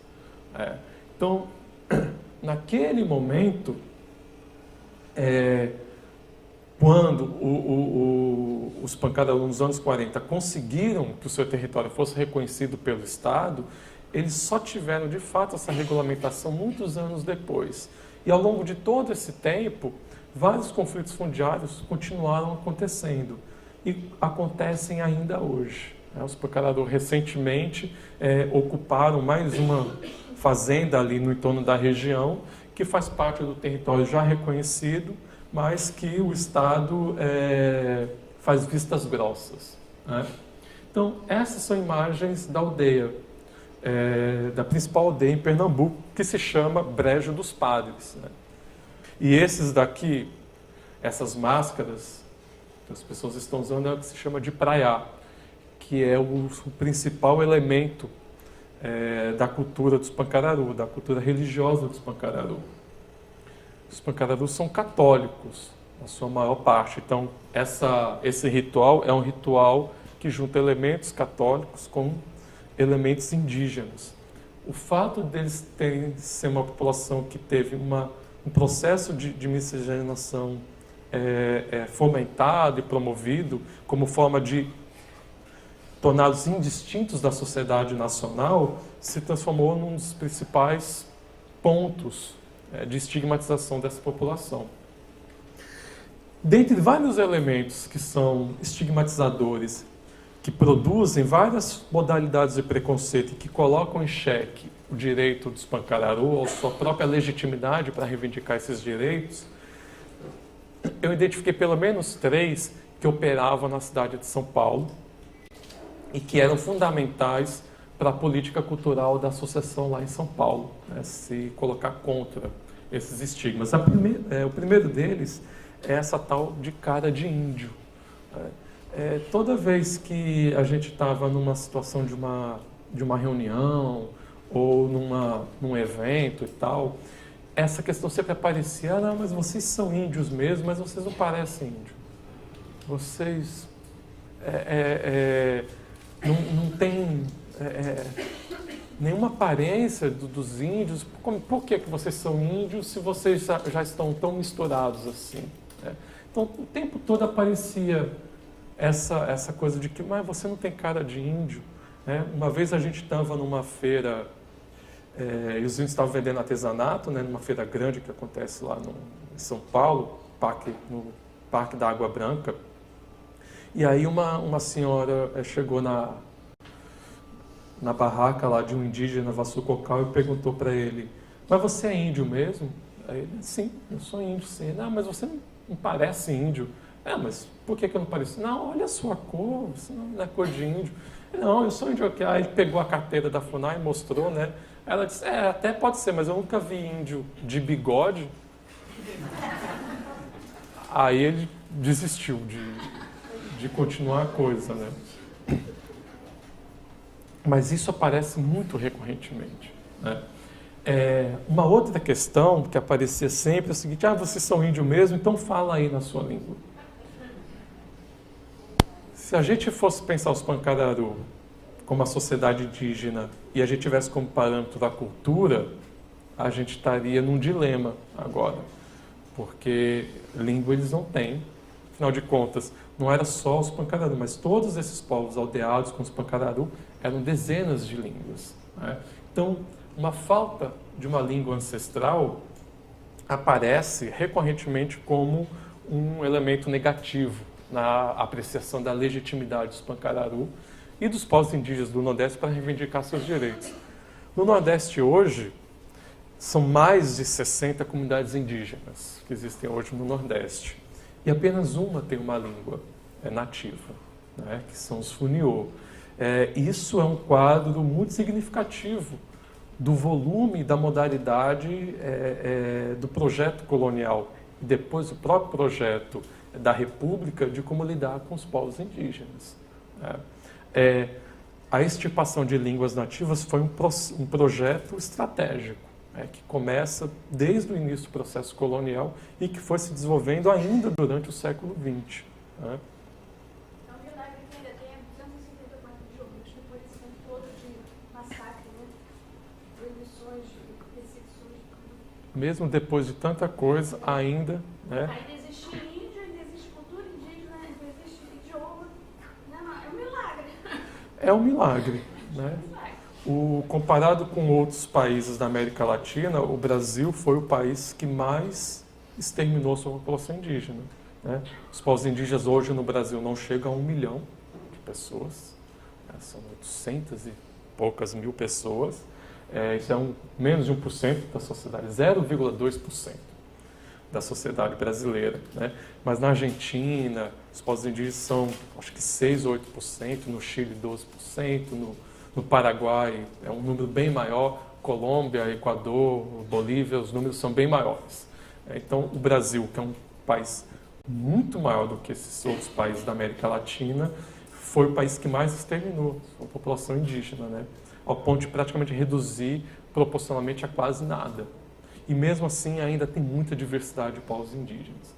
Então, naquele momento, quando os Pancararu, nos anos 40, conseguiram que o seu território fosse reconhecido pelo Estado, eles só tiveram, de fato, essa regulamentação muitos anos depois. E, ao longo de todo esse tempo, vários conflitos fundiários continuaram acontecendo. E acontecem ainda hoje. Os Pancararu, recentemente, ocuparam mais uma fazenda ali no entorno da região, que faz parte do território já reconhecido, mas que o Estado faz vistas grossas. Né? Então, essas são imagens da aldeia, da principal aldeia em Pernambuco, que se chama Brejo dos Padres. Né? E esses daqui, essas máscaras que as pessoas estão usando, é o que se chama de praiá, que é o principal elemento da cultura dos Pancararu, da cultura religiosa dos Pancararu. Os Pancararu são católicos, na sua maior parte. Então, esse ritual é um ritual que junta elementos católicos com elementos indígenas. O fato deles ser uma população que teve um processo de miscigenação fomentado e promovido como forma de torná-los indistintos da sociedade nacional, se transformou num dos principais pontos de estigmatização dessa população. Dentre vários elementos que são estigmatizadores, que produzem várias modalidades de preconceito e que colocam em xeque o direito dos Pancararu ou sua própria legitimidade para reivindicar esses direitos, eu identifiquei pelo menos 3 que operavam na cidade de São Paulo e que eram fundamentais para a política cultural da associação lá em São Paulo, né, se colocar contra esses estigmas. O primeiro deles é essa tal de cara de índio. Toda vez que a gente estava numa situação de uma reunião ou num evento e tal, essa questão sempre aparecia: não, mas vocês são índios mesmo, mas vocês não parecem índio. Vocês não têm nenhuma aparência dos índios. Por que vocês são índios se vocês já estão tão misturados assim? Então, o tempo todo aparecia essa coisa de que, mas você não tem cara de índio. Uma vez a gente estava numa feira, e os índios estavam vendendo artesanato, numa feira grande que acontece lá em São Paulo, no Parque da Água Branca. E aí uma senhora chegou na barraca lá de um indígena Vassucocal e perguntou para ele: mas você é índio mesmo? Aí ele: sim, eu sou índio, sim. Não, mas você não parece índio. Mas por que eu não pareço? Não, olha a sua cor, você não é cor de índio. Não, eu sou índio aqui. Aí ele pegou a carteira da FUNAI e mostrou, né? Ela disse: até pode ser, mas eu nunca vi índio de bigode. Aí ele desistiu de continuar a coisa, né? Mas isso aparece muito recorrentemente, né? Uma outra questão que aparecia sempre é o seguinte: vocês são índio mesmo, então fala aí na sua língua. Se a gente fosse pensar os Pancararu como uma sociedade indígena e a gente tivesse como parâmetro a cultura, a gente estaria num dilema agora, porque língua eles não têm. Afinal de contas, não era só os Pancararu, mas todos esses povos aldeados com os Pancararu eram dezenas de línguas, né? Então, uma falta de uma língua ancestral aparece recorrentemente como um elemento negativo na apreciação da legitimidade dos Pancararu e dos povos indígenas do Nordeste para reivindicar seus direitos. No Nordeste hoje, são mais de 60 comunidades indígenas que existem hoje no Nordeste. E apenas uma tem uma língua nativa, né, que são os Funiô. Isso é um quadro muito significativo do volume, da modalidade do projeto colonial e depois o próprio projeto da República de como lidar com os povos indígenas, né? A extirpação de línguas nativas foi um projeto estratégico, que começa desde o início do processo colonial e que foi se desenvolvendo ainda durante o século XX. Né? Então, o milagre que ainda tem 254 idiomas, depois desse tempo todo de massacre, né? Proibições, perseguições. Mesmo depois de tanta coisa, ainda... né? Ainda existe índio, ainda existe cultura indígena, ainda existe idioma. Não, é um milagre. É um milagre, né? Comparado com outros países da América Latina, o Brasil foi o país que mais exterminou sua população indígena, né? Os povos indígenas hoje no Brasil não chegam a 1 milhão de pessoas, né? São 800 e poucas mil pessoas. Isso é menos de 1% da sociedade, 0,2% da sociedade brasileira, né? Mas na Argentina, os povos indígenas são, acho que 6 ou 8%, no Chile 12%, no Paraguai é um número bem maior, Colômbia, Equador, Bolívia, os números são bem maiores. Então, o Brasil, que é um país muito maior do que esses outros países da América Latina, foi o país que mais exterminou a população indígena, né? Ao ponto de praticamente reduzir proporcionalmente a quase nada. E mesmo assim ainda tem muita diversidade de povos indígenas.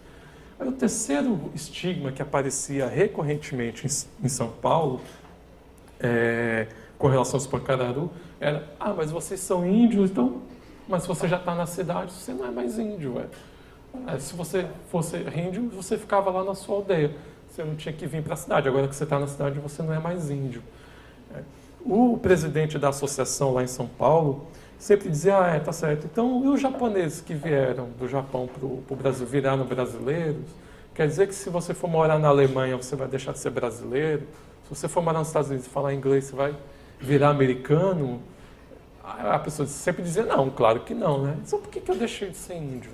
Aí, o terceiro estigma que aparecia recorrentemente em São Paulo, com relação aos Pancararu, era: mas vocês são índios, então, mas se você já está na cidade, você não é mais índio. Se você fosse índio, você ficava lá na sua aldeia, você não tinha que vir para a cidade. Agora que você está na cidade, você não é mais índio. O presidente da associação lá em São Paulo, sempre dizia, tá certo. Então, e os japoneses que vieram do Japão para o Brasil, viraram brasileiros? Quer dizer que se você for morar na Alemanha, você vai deixar de ser brasileiro? Se você for morar nos Estados Unidos e falar inglês, você vai virar americano? A pessoa sempre dizia, não, claro que não, né? Então, por que eu deixei de ser índio?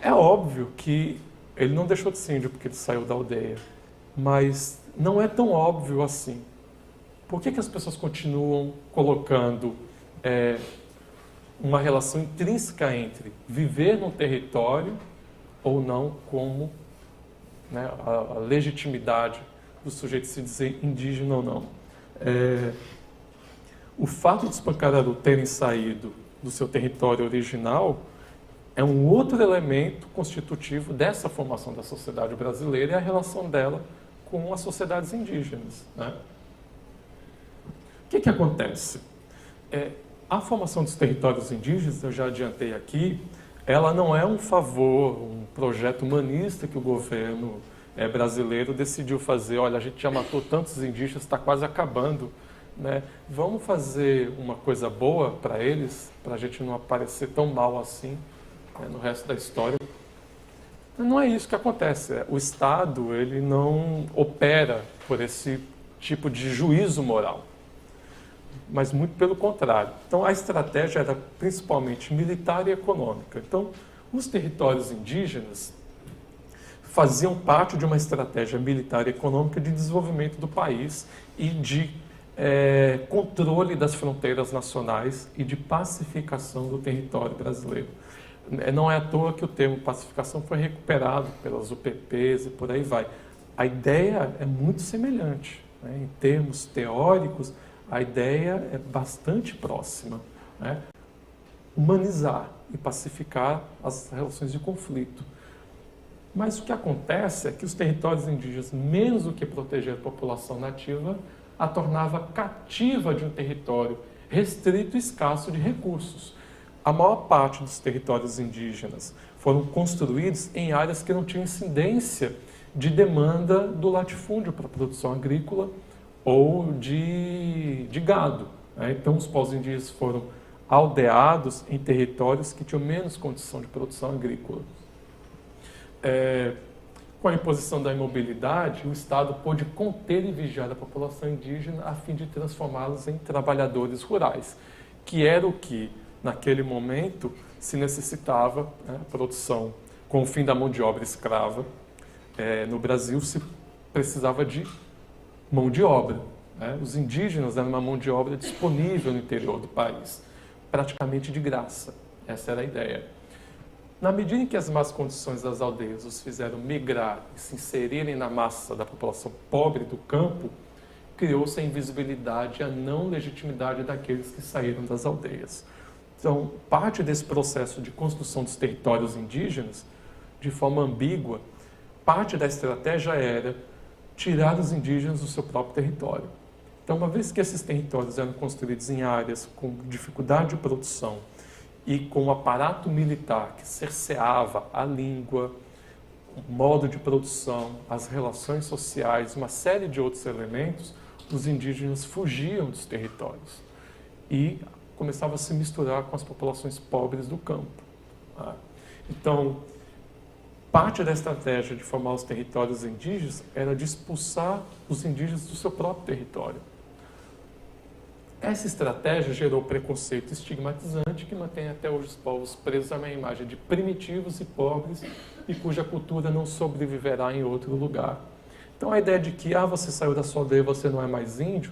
É óbvio que ele não deixou de ser índio porque ele saiu da aldeia, mas não é tão óbvio assim. Por que as pessoas continuam colocando uma relação intrínseca entre viver no território ou não como, né, a legitimidade do sujeito se dizer indígena ou não? O fato dos Pancararu terem saído do seu território original é um outro elemento constitutivo dessa formação da sociedade brasileira e a relação dela com as sociedades indígenas, né? O que acontece? A formação dos territórios indígenas, eu já adiantei aqui, ela não é um favor, um projeto humanista que o governo brasileiro decidiu fazer. Olha, a gente já matou tantos indígenas, está quase acabando, né? Vamos fazer uma coisa boa para eles, para a gente não aparecer tão mal assim, né, no resto da história. Não é isso que acontece. O Estado, ele não opera por esse tipo de juízo moral, mas muito pelo contrário. Então, a estratégia era principalmente militar e econômica. Então, os territórios indígenas faziam parte de uma estratégia militar e econômica de desenvolvimento do país e de controle das fronteiras nacionais e de pacificação do território brasileiro. Não é à toa que o termo pacificação foi recuperado pelas UPPs e por aí vai. A ideia é muito semelhante, né? Em termos teóricos, a ideia é bastante próxima, né? Humanizar e pacificar as relações de conflito. Mas o que acontece é que os territórios indígenas, menos do que proteger a população nativa, a tornava cativa de um território restrito e escasso de recursos. A maior parte dos territórios indígenas foram construídos em áreas que não tinham incidência de demanda do latifúndio para a produção agrícola ou de gado, né? Então, os povos indígenas foram aldeados em territórios que tinham menos condição de produção agrícola. Com a imposição da imobilidade, o Estado pôde conter e vigiar a população indígena a fim de transformá-los em trabalhadores rurais, que era o que, naquele momento, se necessitava, né, a produção. Com o fim da mão de obra escrava, no Brasil se precisava de mão de obra, né? Os indígenas eram uma mão de obra disponível no interior do país, praticamente de graça. Essa era a ideia. Na medida em que as más condições das aldeias os fizeram migrar e se inserirem na massa da população pobre do campo, criou-se a invisibilidade e a não legitimidade daqueles que saíram das aldeias. Então, parte desse processo de construção dos territórios indígenas, de forma ambígua, parte da estratégia era tirar os indígenas do seu próprio território. Então, uma vez que esses territórios eram construídos em áreas com dificuldade de produção e com um aparato militar que cerceava a língua, o modo de produção, as relações sociais, uma série de outros elementos, os indígenas fugiam dos territórios e começavam a se misturar com as populações pobres do campo. Então, parte da estratégia de formar os territórios indígenas era de expulsar os indígenas do seu próprio território. Essa estratégia gerou preconceito estigmatizante que mantém até hoje os povos presos a uma imagem de primitivos e pobres e cuja cultura não sobreviverá em outro lugar. Então, a ideia de que você saiu da sua aldeia e você não é mais índio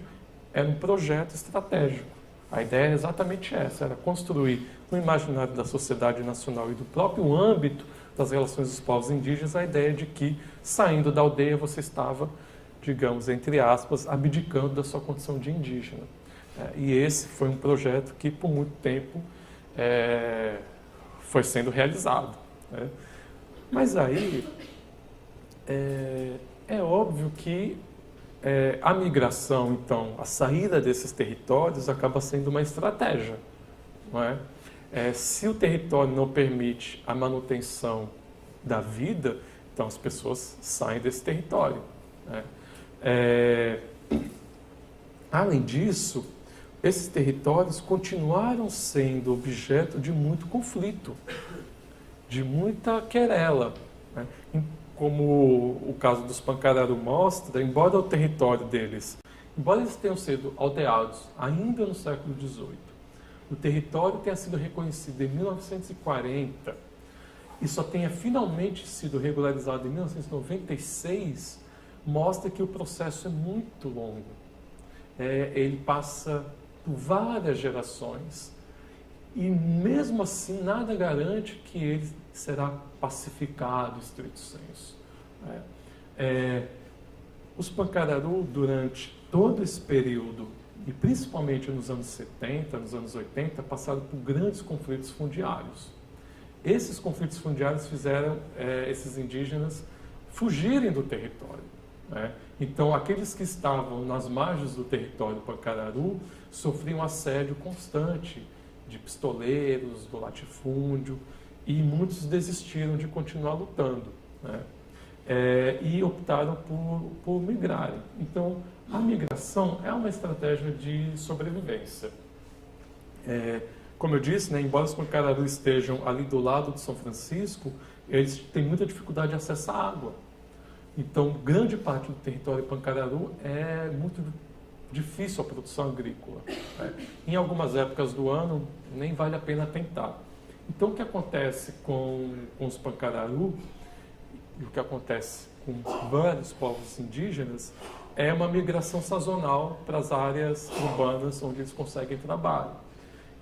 era um projeto estratégico. A ideia era exatamente essa, era construir no imaginário da sociedade nacional e do próprio âmbito das relações dos povos indígenas a ideia de que, saindo da aldeia, você estava, digamos, entre aspas, abdicando da sua condição de indígena. E esse foi um projeto que, por muito tempo, foi sendo realizado, né? Mas aí, é óbvio que a migração, então, a saída desses territórios acaba sendo uma estratégia, não é? Se o território não permite a manutenção da vida, então as pessoas saem desse território, né? Além disso, esses territórios continuaram sendo objeto de muito conflito, de muita querela, né? Como o caso dos Pancararu mostra, embora o território deles, embora eles tenham sido aldeados ainda no século XVIII, o território tenha sido reconhecido em 1940 e só tenha finalmente sido regularizado em 1996, mostra que o processo é muito longo. Ele passa por várias gerações e mesmo assim nada garante que ele será pacificado, estrito senso. Os Pancararu, durante todo esse período, e principalmente nos anos 70, nos anos 80, passaram por grandes conflitos fundiários. Esses conflitos fundiários fizeram esses indígenas fugirem do território, né? Então, aqueles que estavam nas margens do território Pancararu sofriam assédio constante de pistoleiros, do latifúndio, e muitos desistiram de continuar lutando, né? E optaram por migrarem. Então, a migração é uma estratégia de sobrevivência. Como eu disse, né, embora os Pancararu estejam ali do lado de São Francisco, eles têm muita dificuldade de acessar água. Então, grande parte do território Pancararu é muito difícil a produção agrícola, né? Em algumas épocas do ano, nem vale a pena tentar. Então, o que acontece com os Pancararu, e o que acontece com vários povos indígenas, é uma migração sazonal para as áreas urbanas onde eles conseguem trabalho.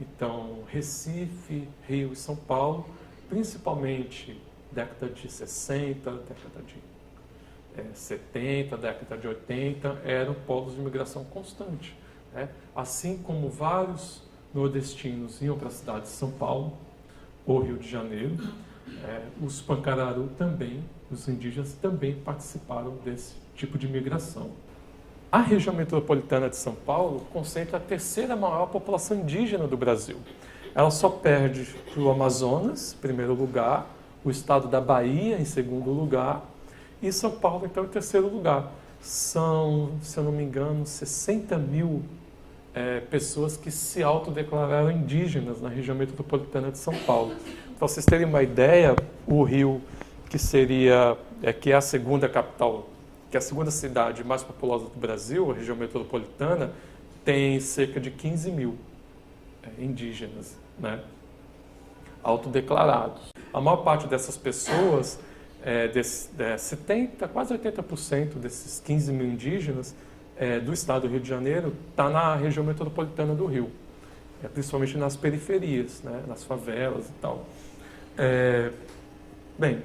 Então, Recife, Rio e São Paulo, principalmente década de 60, década de 70, década de 80, eram polos de migração constante, né? Assim como vários nordestinos iam para a cidade de São Paulo ou Rio de Janeiro, os Pancararu também, os indígenas também participaram desse tipo de migração. A região metropolitana de São Paulo concentra a terceira maior população indígena do Brasil. Ela só perde para o Amazonas, em primeiro lugar, o estado da Bahia, em segundo lugar, e São Paulo, então, em terceiro lugar. São, se eu não me engano, 60 mil pessoas que se autodeclararam indígenas na região metropolitana de São Paulo. Para vocês terem uma ideia, o Rio, que é a segunda capital, que é a segunda cidade mais populosa do Brasil, a região metropolitana, tem cerca de 15 mil indígenas, né, autodeclarados. A maior parte dessas pessoas, 70%, quase 80% desses 15 mil indígenas do estado do Rio de Janeiro está na região metropolitana do Rio, principalmente nas periferias, né, nas favelas e tal. Bem,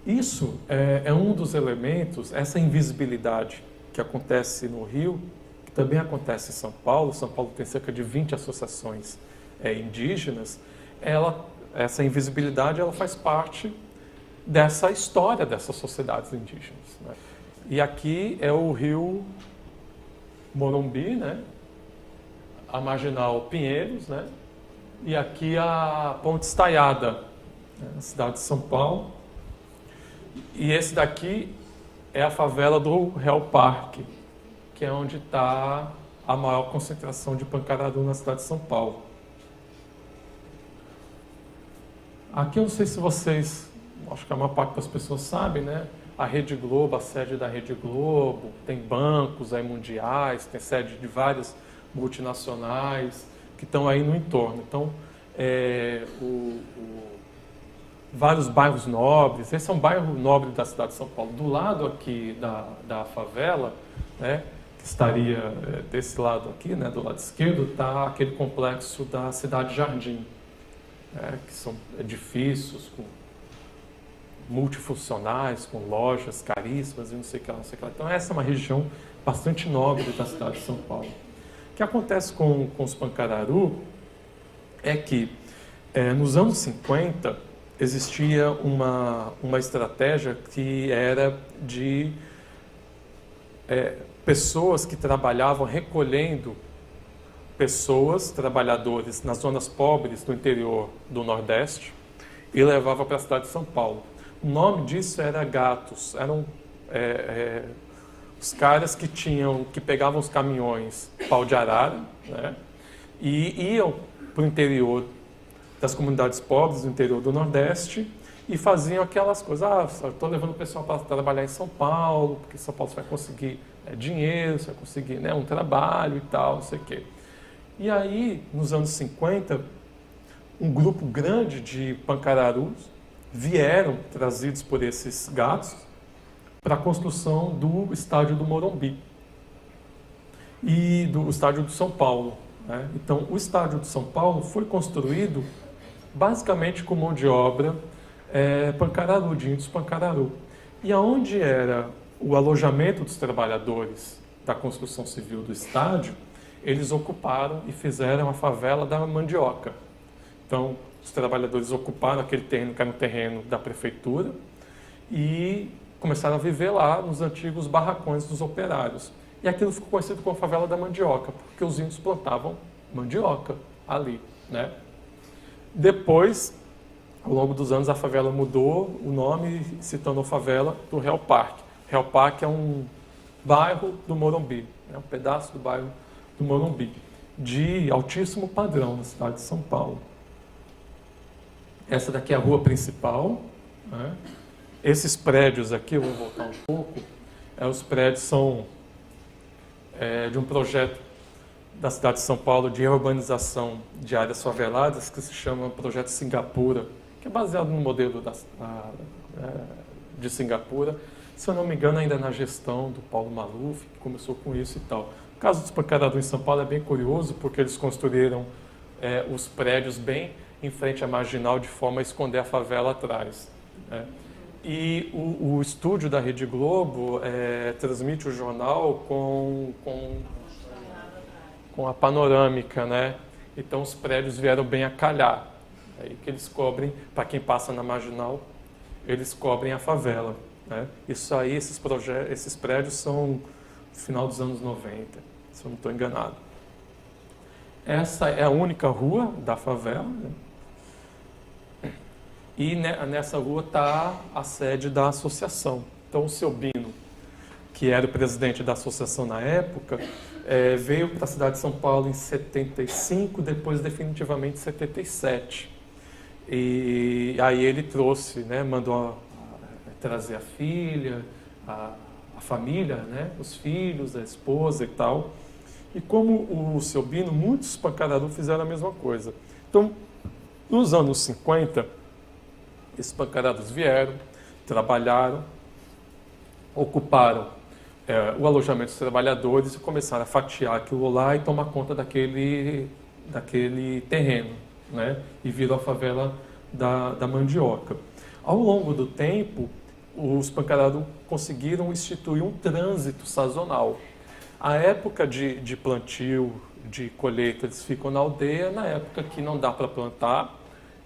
isso é um dos elementos, essa invisibilidade que acontece no Rio, que também acontece em São Paulo. São Paulo tem cerca de 20 associações indígenas. Essa invisibilidade ela faz parte dessa história dessas sociedades indígenas, né? E aqui é o rio Morumbi, né? A Marginal Pinheiros, né? E aqui a Ponte Estaiada, né? Na cidade de São Paulo. E esse daqui é a favela do Real Parque, que é onde está a maior concentração de Pancararu na cidade de São Paulo. Aqui eu não sei se vocês, acho que a maior parte das pessoas sabem, né? A Rede Globo, a sede da Rede Globo, tem bancos aí mundiais, tem sede de várias multinacionais que estão aí no entorno. Então, vários bairros nobres, esse é um bairro nobre da cidade de São Paulo. Do lado aqui da favela, né, que estaria desse lado aqui, né, do lado esquerdo, está aquele complexo da Cidade Jardim, né, que são edifícios multifuncionais, com lojas caríssimas e não sei o que lá, não sei o que lá. Então essa é uma região bastante nobre da cidade de São Paulo. O que acontece com os Pancararu é que nos anos 50 existia uma estratégia que era de pessoas que trabalhavam recolhendo pessoas, trabalhadores nas zonas pobres do interior do Nordeste e levava para a cidade de São Paulo. O nome disso era gatos, eram os caras que pegavam os caminhões pau de arara, né? E iam para o interior das comunidades pobres do interior do Nordeste e faziam aquelas coisas, estou levando o pessoal para trabalhar em São Paulo, porque em São Paulo você vai conseguir dinheiro, você vai conseguir, né, um trabalho e tal, não sei o quê. E aí, nos anos 50, um grupo grande de pancararus vieram, trazidos por esses gatos, para a construção do estádio do Morumbi e do estádio do São Paulo, né? Então, o estádio do São Paulo foi construído basicamente com mão de obra pancararu, de índios pancararu. E aonde era o alojamento dos trabalhadores da construção civil do estádio, eles ocuparam e fizeram a favela da Mandioca. Então, os trabalhadores ocuparam aquele terreno, que era um terreno da prefeitura, e começaram a viver lá nos antigos barracões dos operários. E aquilo ficou conhecido como a favela da Mandioca, porque os índios plantavam mandioca ali, né? Depois, ao longo dos anos, a favela mudou o nome e se tornou favela do Real Parque. Real Parque é um bairro do Morumbi, um pedaço do bairro do Morumbi, de altíssimo padrão na cidade de São Paulo. Essa daqui é a rua principal, né? Esses prédios aqui, eu vou voltar um pouco, os prédios são de um projeto da cidade de São Paulo de urbanização de áreas faveladas, que se chama Projeto Singapura, que é baseado no modelo de Singapura. Se eu não me engano, ainda na gestão do Paulo Maluf, que começou com isso e tal. O caso dos pancararus em São Paulo é bem curioso, porque eles construíram os prédios bem em frente à Marginal, de forma a esconder a favela atrás, né? E o estúdio da Rede Globo transmite o jornal com a panorâmica, né? Então os prédios vieram bem a calhar. Aí que eles cobrem, para quem passa na Marginal, eles cobrem a favela, né? Isso aí, esses prédios são no final dos anos 90, se eu não estou enganado. Essa é a única rua da favela, né? E nessa rua está a sede da associação. Então o seu Bino, que era o presidente da associação na época, veio para a cidade de São Paulo em 75, depois definitivamente em 77. E aí ele trouxe, né, mandou trazer a filha, a família, né, os filhos, a esposa e tal. E como o seu Bino, muitos pancararus fizeram a mesma coisa. Então, nos anos 50, esses pancararus vieram, trabalharam, ocuparam o alojamento dos trabalhadores e começaram a fatiar aquilo lá e tomar conta daquele terreno, né? E virou a favela da Mandioca. Ao longo do tempo, os pancararus conseguiram instituir um trânsito sazonal. A época de plantio, de colheita, eles ficam na aldeia. Na época que não dá para plantar,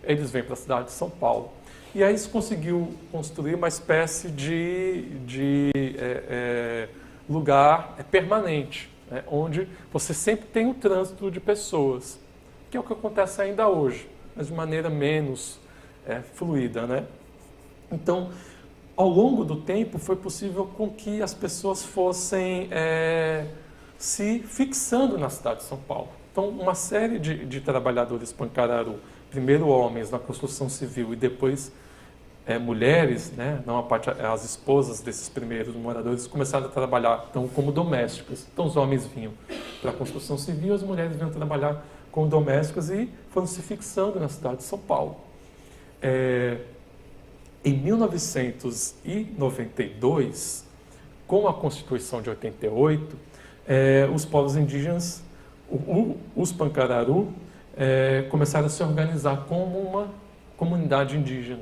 eles vêm para a cidade de São Paulo. E aí se conseguiu construir uma espécie de lugar permanente, né, onde você sempre tem um trânsito de pessoas, que é o que acontece ainda hoje, mas de maneira menos fluida, né? Então, ao longo do tempo, foi possível com que as pessoas fossem se fixando na cidade de São Paulo. Então, uma série de trabalhadores pancararu, primeiro homens na construção civil e depois mulheres, né, não as esposas desses primeiros moradores, começaram a trabalhar então, como domésticas. Então os homens vinham para a construção civil, as mulheres vinham trabalhar como domésticas e foram se fixando na cidade de São Paulo. Em 1992, com a Constituição de 88, os povos indígenas, os pancararu, começaram a se organizar como uma comunidade indígena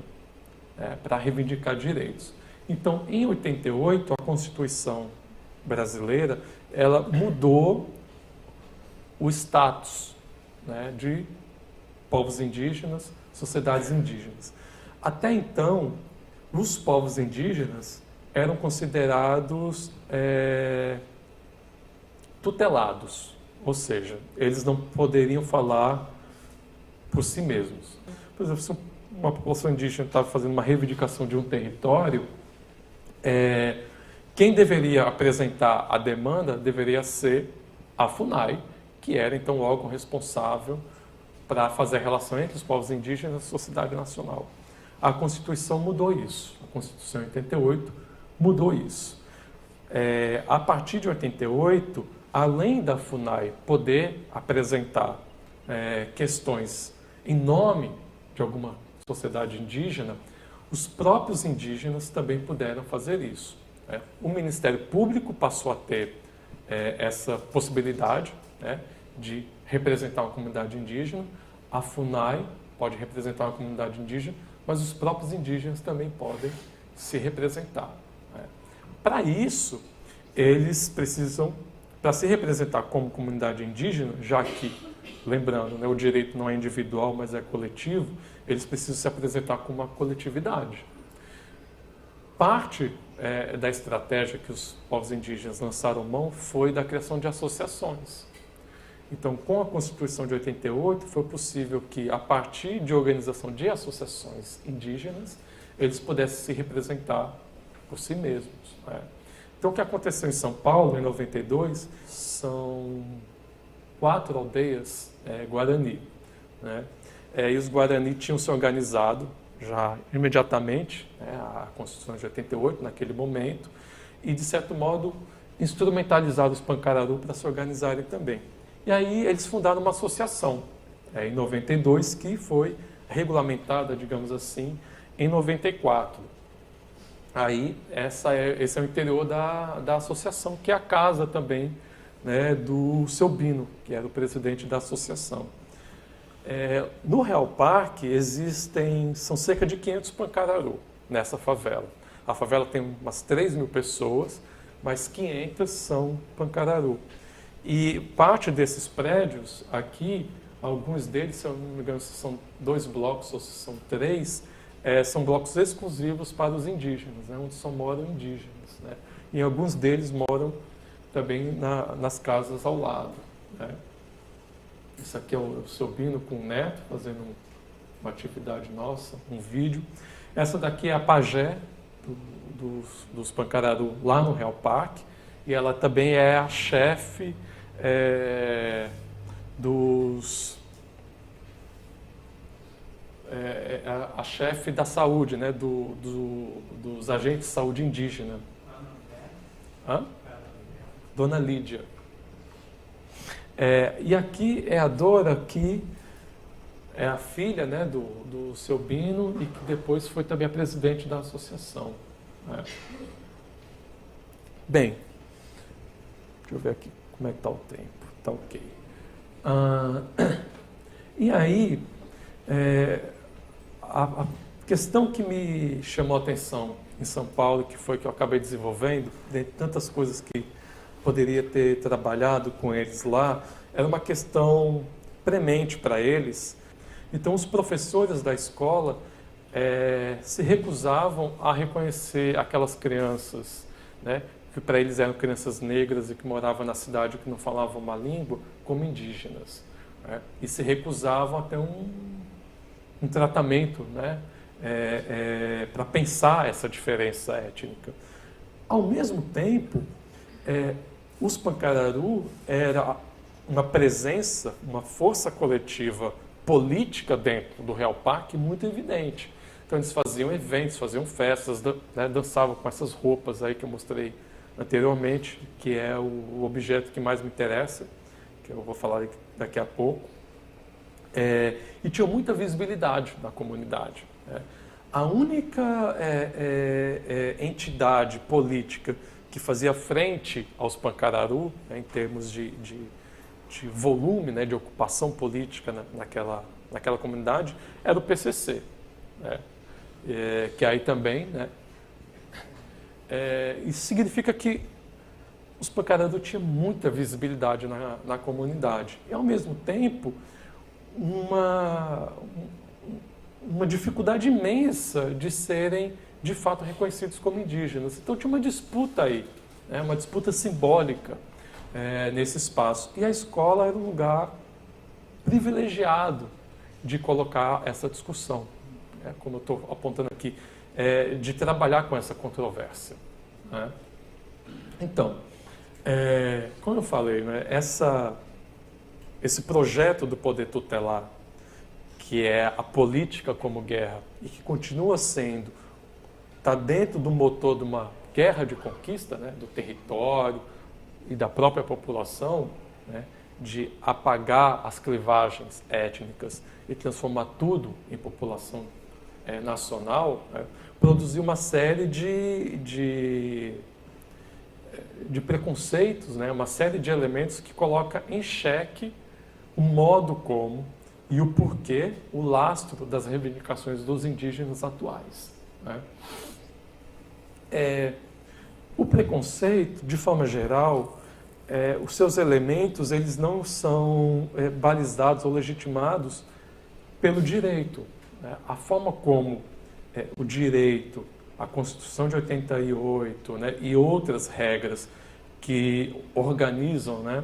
para reivindicar direitos. Então, em 88, a Constituição brasileira ela mudou o status, né, de povos indígenas, sociedades indígenas. Até então, os povos indígenas eram considerados tutelados, ou seja, eles não poderiam falar por si mesmos. Por exemplo, se uma população indígena estava fazendo uma reivindicação de um território, quem deveria apresentar a demanda deveria ser a FUNAI, que era então o órgão responsável para fazer a relação entre os povos indígenas e a sociedade nacional. A Constituição mudou isso. A Constituição de 88 mudou isso. A partir de 88, além da FUNAI poder apresentar questões em nome de alguma sociedade indígena, os próprios indígenas também puderam fazer isso. O Ministério Público passou a ter essa possibilidade, né, de representar uma comunidade indígena. A FUNAI pode representar uma comunidade indígena, mas os próprios indígenas também podem se representar. Para isso, eles precisam, para se representar como comunidade indígena, já que, lembrando, né, o direito não é individual, mas é coletivo, eles precisam se apresentar como uma coletividade. Parte da estratégia que os povos indígenas lançaram mão foi da criação de associações. Então, com a Constituição de 88, foi possível que, a partir de organização de associações indígenas, eles pudessem se representar por si mesmos. Então, o que aconteceu em São Paulo, em 92, são 4 aldeias Guarani. E os Guarani tinham se organizado já imediatamente, a Constituição de 88, naquele momento, e, de certo modo, instrumentalizaram os Pancararu para se organizarem também. E aí eles fundaram uma associação, em 92, que foi regulamentada, digamos assim, em 94. Aí, esse é o interior da associação, que é a casa também, né, do Seu Bino, que era o presidente da associação. No Real Parque são cerca de 500 Pancararu nessa favela. A favela tem umas 3.000 pessoas, mas 500 são Pancararu. E parte desses prédios aqui, alguns deles, se eu não me engano, são 2 blocos ou se são 3, são blocos exclusivos para os indígenas, né, onde só moram indígenas. Né? E alguns deles moram também nas casas ao lado. Né? Isso aqui é o Seu Bino com o neto, fazendo uma atividade nossa, um vídeo. Essa daqui é a pajé dos Pancararu lá no Real Parque, e ela também é a chefe a chefe da saúde, né, dos agentes de saúde indígena. Dona Lídia. E aqui é a Dora, que é a filha, né, do Seu Bino, e que depois foi também a presidente da associação. Bem, deixa eu ver aqui como é que está o tempo. Está ok. E aí, a questão que me chamou a atenção em São Paulo, que foi que eu acabei desenvolvendo, dentre tantas coisas que poderia ter trabalhado com eles lá, era uma questão premente para eles. Então, os professores da escola se recusavam a reconhecer aquelas crianças, né, que para eles eram crianças negras e que moravam na cidade que não falavam uma língua, como indígenas. Né, e se recusavam a ter um tratamento, né, para pensar essa diferença étnica. Ao mesmo tempo, os Pancararu era uma presença, uma força coletiva política dentro do Real Parque muito evidente. Então eles faziam eventos, faziam festas, né, dançavam com essas roupas aí que eu mostrei anteriormente, que é o objeto que mais me interessa, que eu vou falar daqui a pouco. E tinham muita visibilidade na comunidade. A única entidade política que fazia frente aos Pancararu, né, em termos de volume, né, de ocupação política naquela comunidade, era o PCC. Né, que aí também, né, isso significa que os Pancararu tinham muita visibilidade na comunidade. E, ao mesmo tempo, uma dificuldade imensa de serem, de fato, reconhecidos como indígenas. Então, tinha uma disputa aí, né, uma disputa simbólica nesse espaço. E a escola era um lugar privilegiado de colocar essa discussão, como eu estou apontando aqui, de trabalhar com essa controvérsia. Né? Então, Como eu falei, né, esse projeto do poder tutelar, que é a política como guerra, e que continua sendo, está dentro do motor de uma guerra de conquista, né, do território e da própria população, né, de apagar as clivagens étnicas e transformar tudo em população nacional, né, produziu uma série de preconceitos, né, uma série de elementos que coloca em xeque o modo como e o porquê, o lastro das reivindicações dos indígenas atuais, né. O preconceito, de forma geral, os seus elementos, eles não são balizados ou legitimados pelo direito, né. A forma como o direito, a Constituição de 88, né, e outras regras que organizam, né,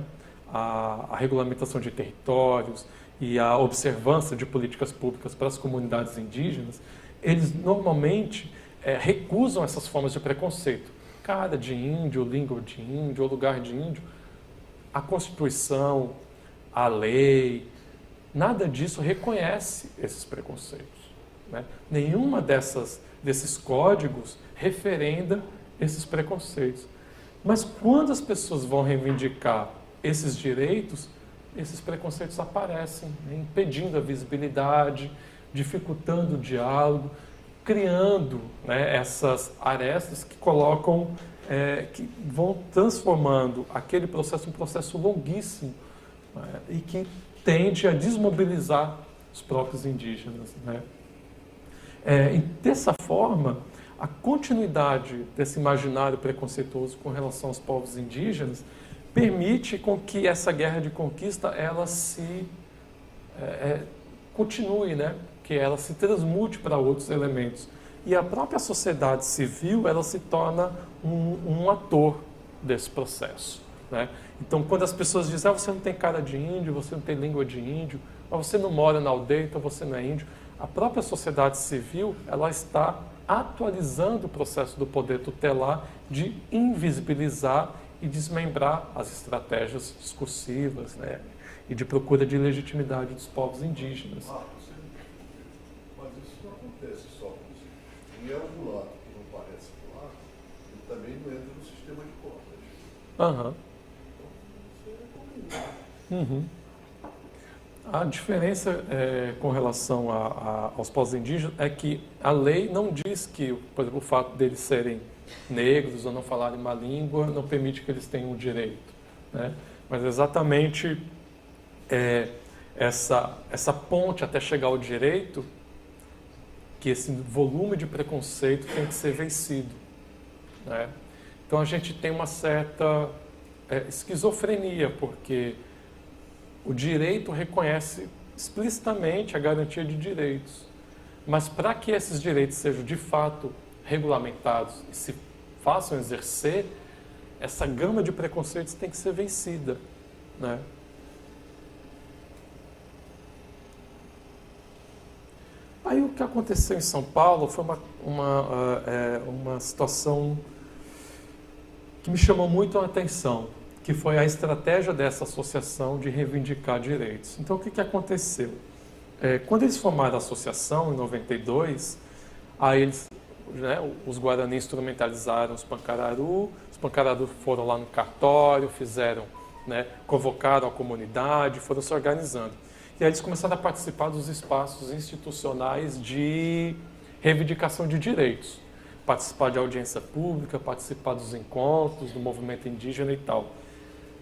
a regulamentação de territórios e a observância de políticas públicas para as comunidades indígenas, eles normalmente recusam essas formas de preconceito. Cara de índio, língua de índio, lugar de índio. A Constituição, a lei, nada disso reconhece esses preconceitos, né? Nenhuma desses códigos referenda esses preconceitos. Mas quando as pessoas vão reivindicar esses direitos, esses preconceitos aparecem, né, impedindo a visibilidade, dificultando o diálogo, criando, né, essas arestas que colocam, que vão transformando aquele processo em um processo longuíssimo, né, e que tende a desmobilizar os próprios indígenas, né. E dessa forma, a continuidade desse imaginário preconceituoso com relação aos povos indígenas permite com que essa guerra de conquista ela se continue, né? Que ela se transmute para outros elementos. E a própria sociedade civil ela se torna um ator desse processo, né? Então, quando as pessoas dizem, você não tem cara de índio, você não tem língua de índio, você não mora na aldeia, então você não é índio, a própria sociedade civil ela está atualizando o processo do poder tutelar de invisibilizar e desmembrar as estratégias discursivas, né, e de procura de legitimidade dos povos indígenas. Mas isso não acontece só com isso. E é um mulato que não parece mulato, ele também não entra no sistema de cotas. Aham. Uhum. A diferença com relação aos povos indígenas é que a lei não diz que, por exemplo, o fato deles serem negros ou não falarem uma língua não permite que eles tenham um direito, né? Mas exatamente essa ponte até chegar ao direito, que esse volume de preconceito tem que ser vencido, né? Então a gente tem uma certa esquizofrenia, porque o direito reconhece explicitamente a garantia de direitos, mas para que esses direitos sejam de fato regulamentados e se façam exercer, essa gama de preconceitos tem que ser vencida, né? Aí o que aconteceu em São Paulo foi uma situação que me chamou muito a atenção, que foi a estratégia dessa associação de reivindicar direitos. Então, o que aconteceu? Quando eles formaram a associação, em 92, aí eles, né, os Guarani instrumentalizaram os Pancararu foram lá no cartório, fizeram, né, convocaram a comunidade, foram se organizando. E aí eles começaram a participar dos espaços institucionais de reivindicação de direitos, participar de audiência pública, participar dos encontros, do movimento indígena e tal.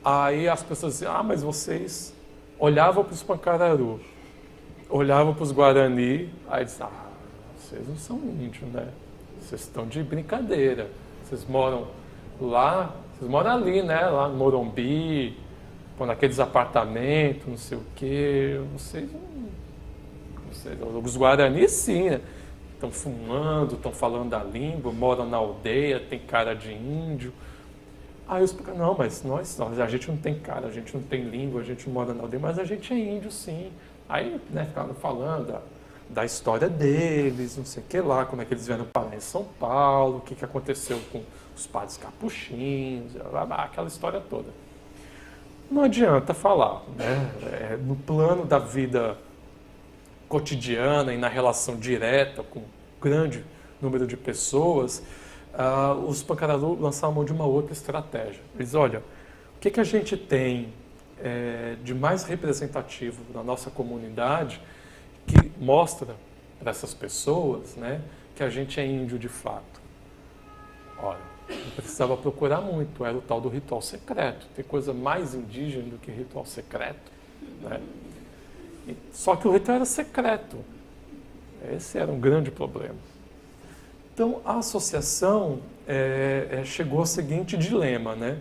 Aí as pessoas diziam, mas vocês olhavam para os Pancararu, olhavam para os Guarani, aí diziam, vocês não são índios, né? Vocês estão de brincadeira, vocês moram lá, vocês moram ali, né? Lá no Morumbi, naqueles apartamentos, não sei o quê, os Guarani sim, né? Estão fumando, estão falando a língua, moram na aldeia, tem cara de índio. Aí os não, mas a gente não tem cara, a gente não tem língua, a gente não mora na aldeia, mas a gente é índio sim. Aí, né, ficaram falando da história deles, não sei o que lá, como é que eles vieram parar em São Paulo, o que aconteceu com os padres capuchinhos, aquela história toda. Não adianta falar, né? No plano da vida cotidiana e na relação direta com um grande número de pessoas, os Pancararu lançaram mão de uma outra estratégia. Eles, olha, o que a gente tem de mais representativo na nossa comunidade que mostra para essas pessoas, né, que a gente é índio de fato? Olha, não precisava procurar muito, era o tal do ritual secreto. Tem coisa mais indígena do que ritual secreto, né? Só que o ritual era secreto. Esse era um grande problema. Então, a associação chegou ao seguinte dilema, né?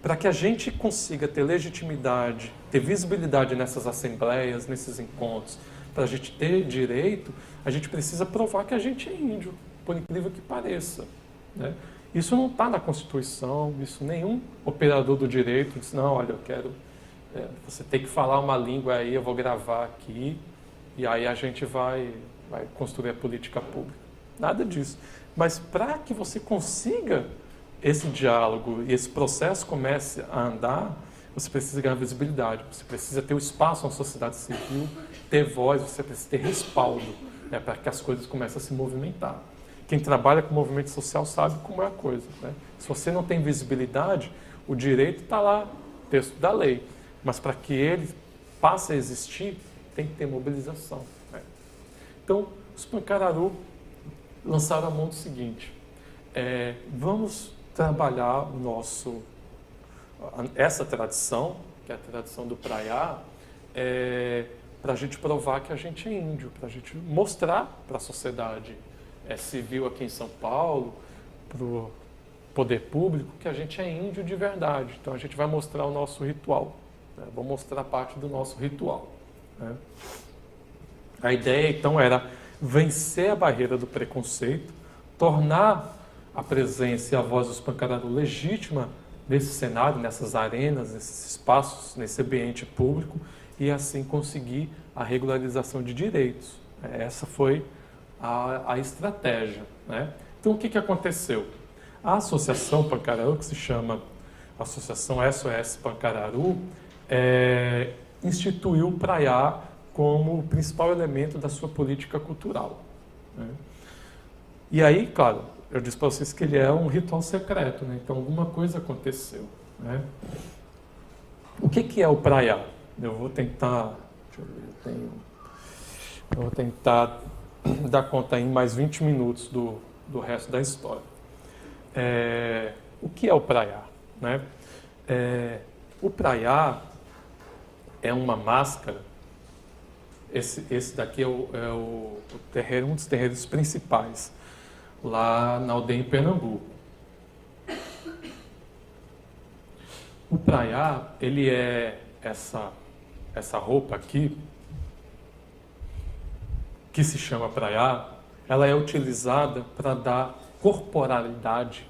Para que a gente consiga ter legitimidade, ter visibilidade nessas assembleias, nesses encontros, para a gente ter direito, a gente precisa provar que a gente é índio, por incrível que pareça, né? Isso não está na Constituição, isso nenhum operador do direito diz, não, olha, eu quero, você tem que falar uma língua aí, eu vou gravar aqui, e aí a gente vai construir a política pública. Nada disso. Mas para que você consiga esse diálogo e esse processo comece a andar, você precisa ganhar visibilidade, você precisa ter o espaço na sociedade civil, ter voz, você precisa ter respaldo, né, para que as coisas comecem a se movimentar. Quem trabalha com movimento social sabe como é a coisa, né? Se você não tem visibilidade, o direito está lá, texto da lei, mas para que ele passe a existir, tem que ter mobilização, né? Então, os Pancararu lançaram a mão do seguinte, vamos trabalhar essa tradição, que é a tradição do Praiá, para a gente provar que a gente é índio, para a gente mostrar para a sociedade civil aqui em São Paulo, para o poder público, que a gente é índio de verdade. Então a gente vai mostrar o nosso ritual, né? Vamos mostrar parte do nosso ritual, né? A ideia então era vencer a barreira do preconceito, tornar a presença e a voz dos Pancararu legítima nesse cenário, nessas arenas, nesses espaços, nesse ambiente público, e assim conseguir a regularização de direitos. Essa foi a estratégia, né? Então, o que aconteceu? A Associação Pancararu, que se chama Associação SOS Pancararu, instituiu o Praiá como o principal elemento da sua política cultural, né? E aí, claro, eu disse para vocês que ele é um ritual secreto, né? Então alguma coisa aconteceu, né? O que é o Praiá? Eu vou tentar, eu vou tentar dar conta em mais 20 minutos do resto da história. O que é o Praiá, né? O Praiá é uma máscara. Esse daqui é o terreiro, um dos terreiros principais lá na aldeia em Pernambuco. O Praiá, ele é essa roupa aqui, que se chama Praiá, ela é utilizada para dar corporalidade,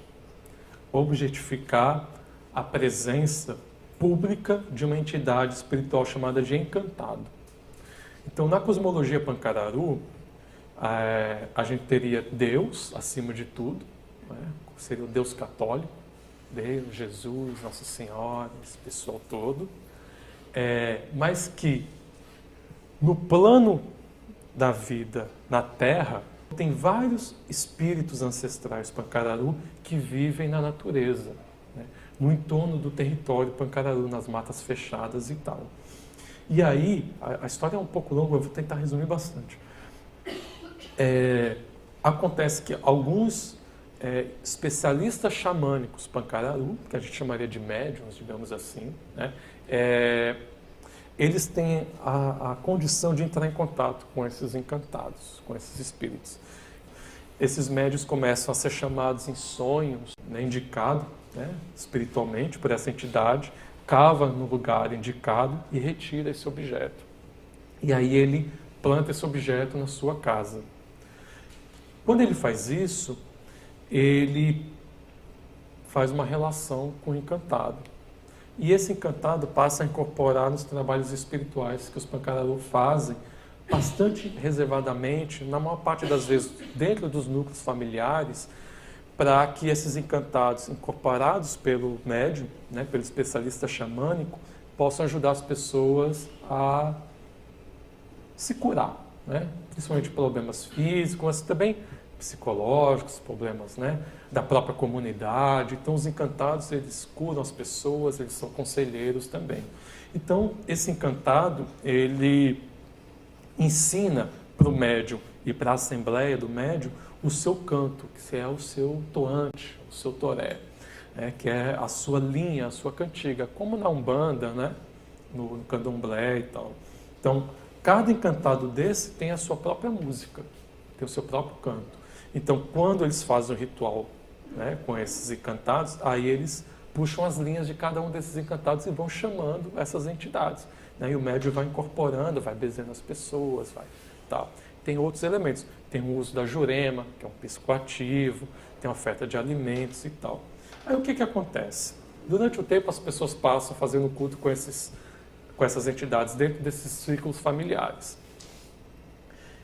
objetificar a presença pública de uma entidade espiritual chamada de encantado. Então, na cosmologia Pancararu, a gente teria Deus acima de tudo, né? Seria o Deus católico, Deus, Jesus, Nossa Senhora, esse pessoal todo, mas que no plano da vida na Terra tem vários espíritos ancestrais Pancararu que vivem na natureza, né? No entorno do território Pancararu, nas matas fechadas e tal. E aí, a história é um pouco longa, eu vou tentar resumir bastante. Acontece que alguns especialistas xamânicos Pancararu, que a gente chamaria de médiuns, digamos assim, né? Eles têm a condição de entrar em contato com esses encantados, com esses espíritos. Esses médiuns começam a ser chamados em sonhos, né, indicado, né, espiritualmente por essa entidade, cava no lugar indicado e retira esse objeto. E aí ele planta esse objeto na sua casa. Quando ele faz isso, ele faz uma relação com o encantado. E esse encantado passa a incorporar nos trabalhos espirituais que os Pancararu fazem bastante reservadamente, na maior parte das vezes dentro dos núcleos familiares, para que esses encantados, incorporados pelo médium, né, pelo especialista xamânico, possam ajudar as pessoas a se curar, né? Principalmente problemas físicos, mas também psicológicos, problemas, né, da própria comunidade. Então, os encantados, eles curam as pessoas, eles são conselheiros também. Então, esse encantado, ele ensina para o médium e para a assembleia do médium o seu canto, que é o seu toante, o seu toré, né, que é a sua linha, a sua cantiga, como na Umbanda, né, no Candomblé e tal. Então, cada encantado desse tem a sua própria música, tem o seu próprio canto. Então, quando eles fazem o ritual, né, com esses encantados, aí eles puxam as linhas de cada um desses encantados e vão chamando essas entidades, né, e o médium vai incorporando, vai benzendo as pessoas, vai tal. Tem outros elementos, tem o uso da jurema, que é um psicoativo, tem a oferta de alimentos e tal. Aí o que acontece? Durante o tempo as pessoas passam fazendo culto com essas entidades dentro desses círculos familiares.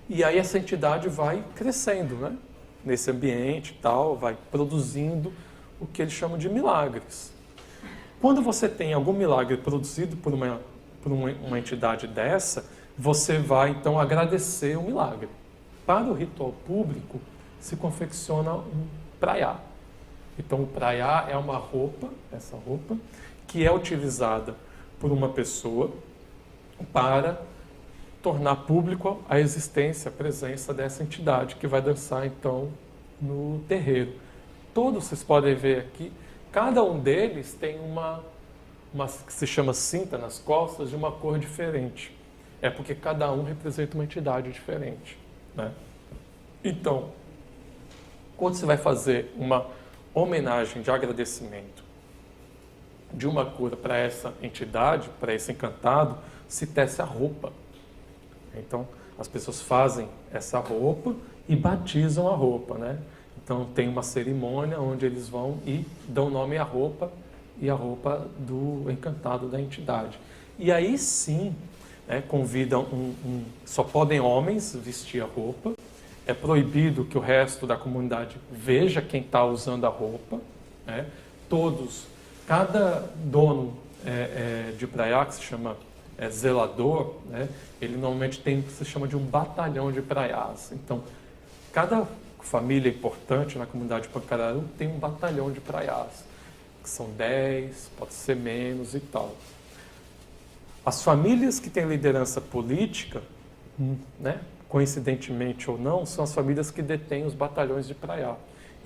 E aí essa entidade vai crescendo, né, nesse ambiente e tal, vai produzindo o que eles chamam de milagres. Quando você tem algum milagre produzido por uma entidade dessa, você vai, então, agradecer o milagre. Para o ritual público, se confecciona um praiá. Então, o praiá é uma roupa, essa roupa, que é utilizada por uma pessoa para tornar público a existência, a presença dessa entidade, que vai dançar, então, no terreiro. Todos vocês podem ver aqui, cada um deles tem uma que se chama cinta nas costas, de uma cor diferente. É porque cada um representa uma entidade diferente, né? Então, quando você vai fazer uma homenagem de agradecimento de uma cura para essa entidade, para esse encantado, se tece a roupa. Então, as pessoas fazem essa roupa e batizam a roupa, né? Então, tem uma cerimônia onde eles vão e dão nome à roupa e a roupa do encantado da entidade. E aí sim, né, convidam só podem homens vestir a roupa, é proibido que o resto da comunidade veja quem está usando a roupa, né? Cada dono de praiá, que se chama zelador, né, ele normalmente tem o que se chama de um batalhão de praiás. Então, cada família importante na comunidade Pancararu tem um batalhão de praiás, que são 10, pode ser menos e tal. As famílias que têm liderança política, né, coincidentemente ou não, são as famílias que detêm os batalhões de praiá.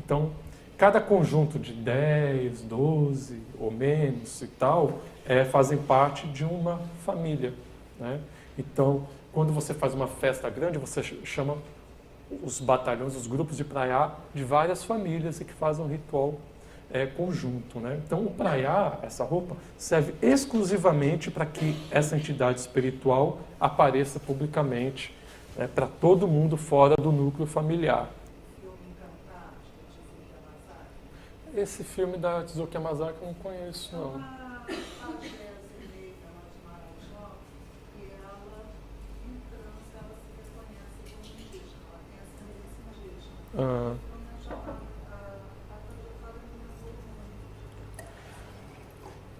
Então, cada conjunto de 10, 12 ou menos e tal, fazem parte de uma família, né? Então, quando você faz uma festa grande, você chama os batalhões, os grupos de praiá de várias famílias e que fazem um ritual conjunto, né? Então, o praiá, essa roupa, serve exclusivamente para que essa entidade espiritual apareça publicamente, né, para todo mundo fora do núcleo familiar. Esse filme da Tsuki Yamazaki eu não conheço, não.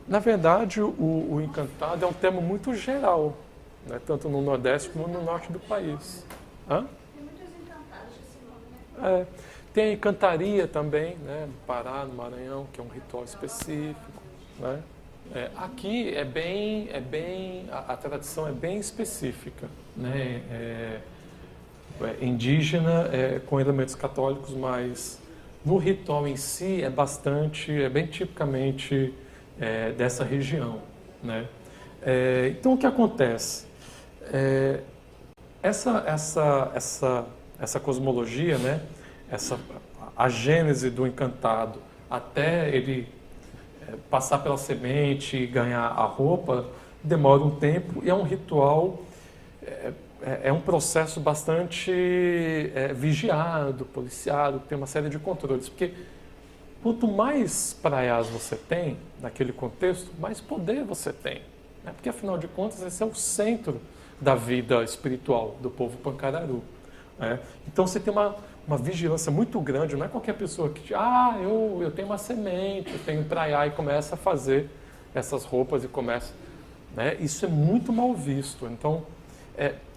Na verdade, o encantado é um termo muito geral, né? Tanto no Nordeste como no Norte do país. Hã? Tem muitos encantados desse nome, né? Tem a encantaria também, né? No Pará, no Maranhão, que é um ritual específico, né? Aqui a tradição é bem específica, né? Indígena, com elementos católicos, mas no ritual em si é bem tipicamente dessa região, né? Então o que acontece? Essa cosmologia, né? A gênese do encantado até ele passar pela semente e ganhar a roupa demora um tempo e é um ritual, é um processo bastante vigiado, policiado, tem uma série de controles, porque quanto mais praiás você tem naquele contexto, mais poder você tem, né? Porque afinal de contas esse é o centro da vida espiritual do povo Pancararu. Né? Então você tem uma vigilância muito grande, não é qualquer pessoa que eu tenho uma semente, eu tenho um praiá e começa a fazer essas roupas e começa... Né? Isso é muito mal visto. Então,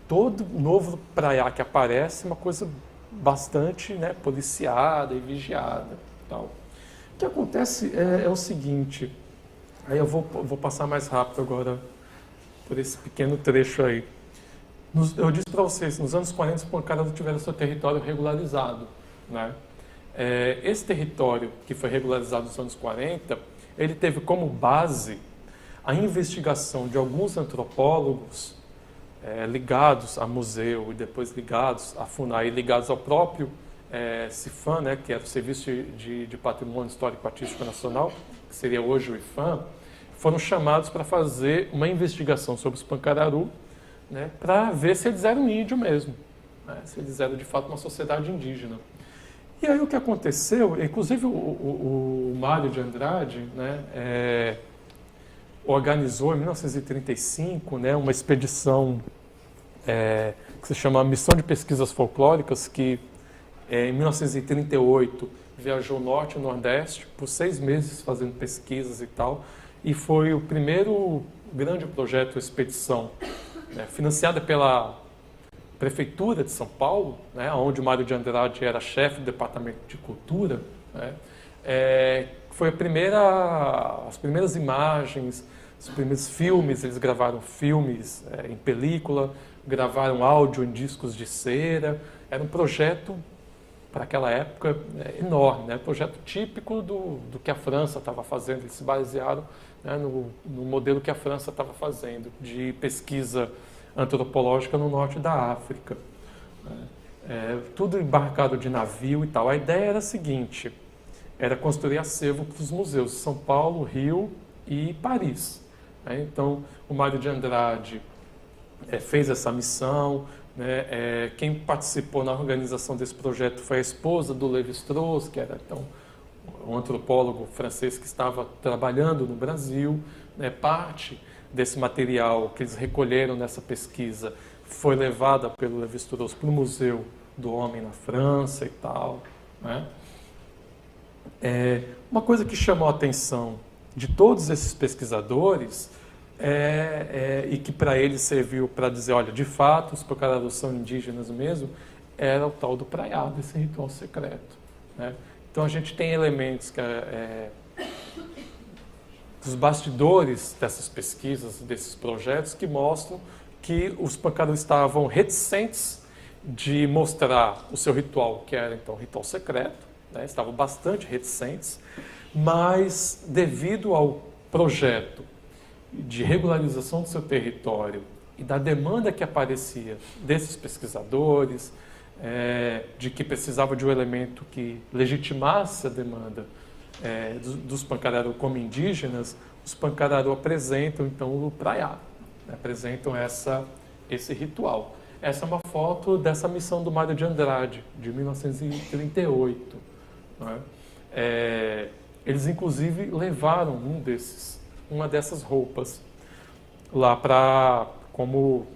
todo novo praiá que aparece é uma coisa bastante, né, policiada e vigiada. Tal. O que acontece é o seguinte, aí eu vou passar mais rápido agora por esse pequeno trecho aí. Eu disse para vocês, nos anos 40 os Pancararu tiveram seu território regularizado. Né? Esse território que foi regularizado nos anos 40, ele teve como base a investigação de alguns antropólogos ligados a museu e depois ligados à FUNAI, ligados ao próprio CIFAM, né, que era o Serviço de Patrimônio Histórico Artístico Nacional, que seria hoje o IFAM, foram chamados para fazer uma investigação sobre os Pancararu, né, para ver se eles eram índio mesmo, né, se eles eram de fato uma sociedade indígena. E aí o que aconteceu, inclusive o Mário de Andrade, né, organizou em 1935, né, uma expedição que se chama Missão de Pesquisas Folclóricas, que em 1938 viajou norte e nordeste por 6 meses fazendo pesquisas e tal, e foi o primeiro grande projeto, expedição, né, financiada pela Prefeitura de São Paulo, né, onde o Mário de Andrade era chefe do Departamento de Cultura, né, foi as primeiras imagens, os primeiros filmes. Eles gravaram filmes em película, gravaram áudio em discos de cera. Era um projeto, para aquela época, enorme, né? Projeto típico do que a França estava fazendo. Eles se basearam, né, no modelo que a França estava fazendo, de pesquisa antropológica no norte da África. Tudo embarcado de navio e tal. A ideia era a seguinte: era construir acervo para os museus de São Paulo, Rio e Paris. Então, o Mário de Andrade fez essa missão. Né? Quem participou na organização desse projeto foi a esposa do Lévi-Strauss, que era então um antropólogo francês que estava trabalhando no Brasil. Né? Parte desse material que eles recolheram nessa pesquisa foi levada pelo Lévi-Strauss para o Museu do Homem na França e tal. Né? Uma coisa que chamou a atenção de todos esses pesquisadores e que para eles serviu para dizer, olha, de fato, os Pancararu são indígenas mesmo, era o tal do praiá, desse ritual secreto. Né? Então a gente tem elementos dos bastidores dessas pesquisas, desses projetos, que mostram que os Pancararu estavam reticentes de mostrar o seu ritual, que era então ritual secreto, né? Estavam bastante reticentes, mas devido ao projeto de regularização do seu território e da demanda que aparecia desses pesquisadores, de que precisava de um elemento que legitimasse a demanda dos Pancararu como indígenas, os Pancararu apresentam então o praiá, né? Apresentam esse ritual. Essa é uma foto dessa missão do Mário de Andrade, de 1938. Né? Eles inclusive levaram uma dessas roupas lá como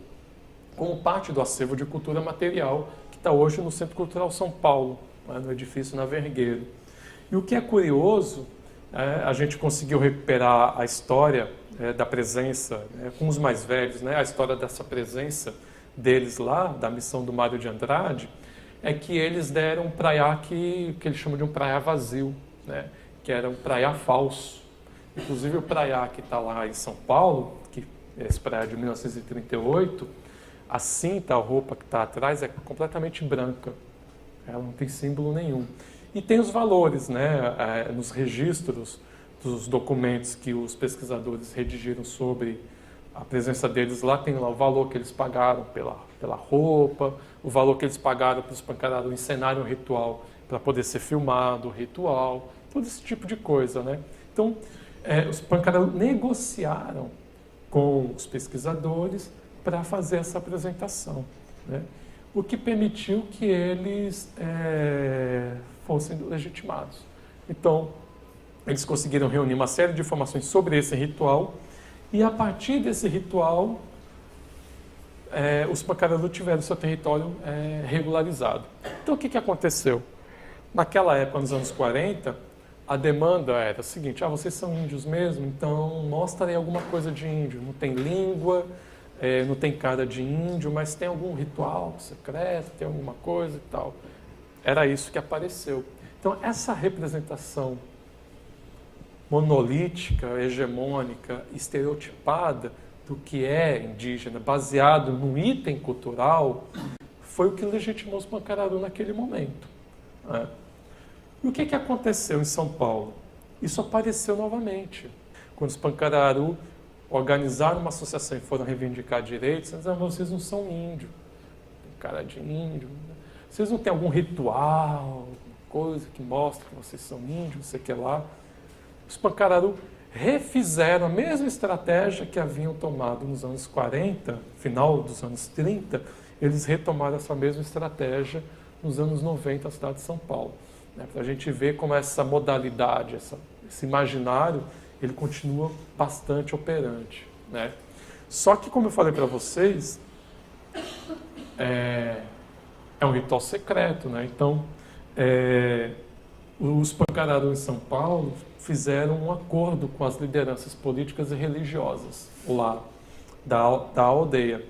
parte do acervo de cultura material que está hoje no Centro Cultural São Paulo, né, no edifício na Vergueiro. E o que é curioso, a gente conseguiu recuperar a história da presença, com os mais velhos, né, a história dessa presença deles lá, da missão do Mário de Andrade, é que eles deram um praiá que eles chamam de um praiá vazio, né, que era um praiá falso. Inclusive o praiá que está lá em São Paulo, que esse praiá de 1938, a cinta, a roupa que está atrás é completamente branca. Ela não tem símbolo nenhum. E tem os valores, né, nos registros dos documentos que os pesquisadores redigiram sobre a presença deles lá, tem lá o valor que eles pagaram pela roupa, o valor que eles pagaram para os Pancararu encenarem o ritual para poder ser filmado, o ritual, todo esse tipo de coisa, né? Então, os Pancararu negociaram com os pesquisadores para fazer essa apresentação, né? O que permitiu que eles fossem legitimados. Então, eles conseguiram reunir uma série de informações sobre esse ritual e, a partir desse ritual, os Pancararu tiveram seu território regularizado. Então, o que aconteceu? Naquela época, nos anos 40, a demanda era a seguinte: vocês são índios mesmo, então mostra aí alguma coisa de índio. Não tem língua, não tem cara de índio, mas tem algum ritual secreto, tem alguma coisa e tal. Era isso que apareceu. Então, essa representação monolítica, hegemônica, estereotipada do que é indígena, baseado num item cultural, foi o que legitimou os Pancararu naquele momento. Né? E o que aconteceu em São Paulo? Isso apareceu novamente. Quando os Pancararu organizaram uma associação e foram reivindicar direitos, eles disseram: vocês não são índio, tem cara de índio, né? Vocês não têm algum ritual, coisa que mostra que vocês são índios, não sei o que lá. Os Pancararu refizeram a mesma estratégia que haviam tomado nos anos 40, final dos anos 30, eles retomaram essa mesma estratégia nos anos 90 na cidade de São Paulo. Para a gente ver como essa modalidade, esse imaginário, ele continua bastante operante. Né? Só que, como eu falei para vocês, é um ritual secreto. Né? Então, os Pancararu em São Paulo fizeram um acordo com as lideranças políticas e religiosas lá da aldeia.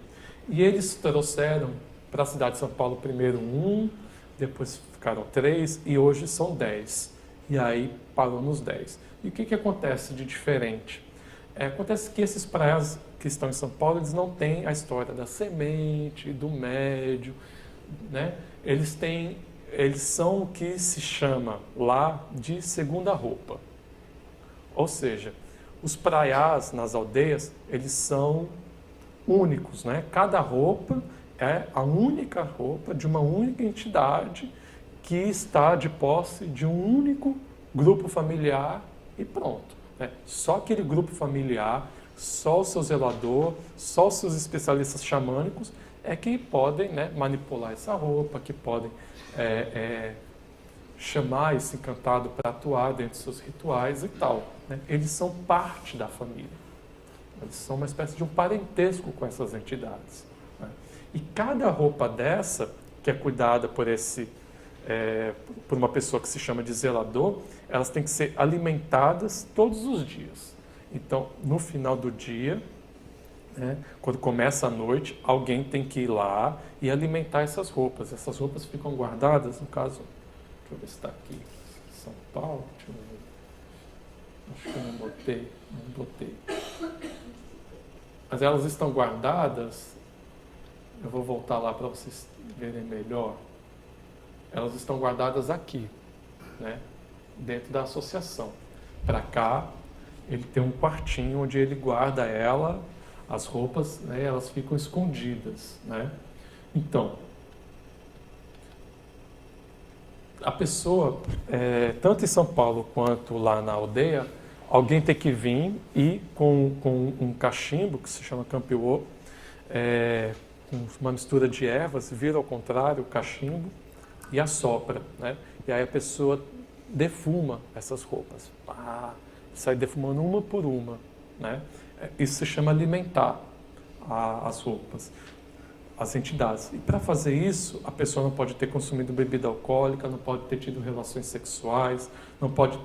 E eles trouxeram para a cidade de São Paulo primeiro 1, depois ficaram 3 e hoje são 10. E aí parou nos 10. E o que acontece de diferente? Acontece que esses praias que estão em São Paulo, eles não têm a história da semente, do médio, né? Eles são o que se chama lá de segunda roupa. Ou seja, os praiás nas aldeias, eles são únicos, né? Cada roupa é a única roupa de uma única entidade que está de posse de um único grupo familiar e pronto. Né? Só aquele grupo familiar, só o seu zelador, só os seus especialistas xamânicos é que podem, né, manipular essa roupa, que podem chamar esse encantado para atuar dentro dos seus rituais e tal. Né? Eles são parte da família. Eles são uma espécie de um parentesco com essas entidades. Né? E cada roupa dessa, que é cuidada por uma pessoa que se chama de zelador, elas têm que ser alimentadas todos os dias. Então, no final do dia, né, quando começa a noite, alguém tem que ir lá e alimentar essas roupas. Essas roupas ficam guardadas, no caso, deixa eu ver se está aqui, São Paulo, deixa eu ver. Acho que eu não botei. Mas elas estão guardadas, eu vou voltar lá para vocês verem melhor. Elas estão guardadas aqui, né, dentro da associação. Para cá, ele tem um quartinho onde ele guarda as roupas, né, elas ficam escondidas. Né? Então, a pessoa, tanto em São Paulo quanto lá na aldeia, alguém tem que vir e com um cachimbo, que se chama campiô, com uma mistura de ervas, vira ao contrário o cachimbo e assopra. Né? E aí a pessoa defuma essas roupas. Sai defumando uma por uma. Né? Isso se chama alimentar as roupas, as entidades. E para fazer isso, a pessoa não pode ter consumido bebida alcoólica, não pode ter tido relações sexuais, não pode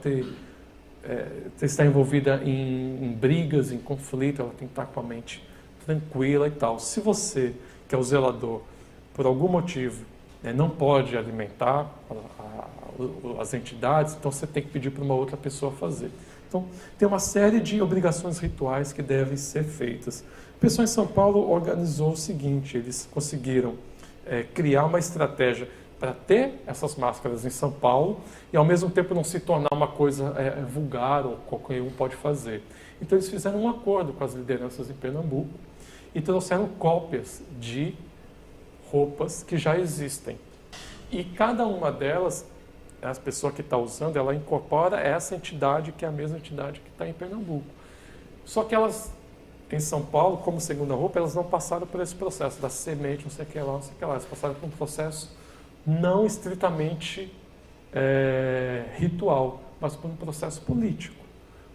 estar envolvida em brigas, em conflito, ela tem que estar com a mente tranquila e tal. Se você, que é o zelador, por algum motivo, não pode alimentar as entidades, então você tem que pedir para uma outra pessoa fazer. Então, tem uma série de obrigações rituais que devem ser feitas. O pessoal em São Paulo organizou o seguinte: eles conseguiram criar uma estratégia para ter essas máscaras em São Paulo e, ao mesmo tempo, não se tornar uma coisa vulgar ou qualquer um pode fazer. Então, eles fizeram um acordo com as lideranças em Pernambuco e trouxeram cópias de roupas que já existem. E cada uma delas, a pessoa que está usando, ela incorpora essa entidade, que é a mesma entidade que está em Pernambuco. Só que elas, em São Paulo, como segunda roupa, elas não passaram por esse processo da semente, não sei o que lá, não sei o que lá. Elas passaram por um processo não estritamente ritual, mas por um processo político.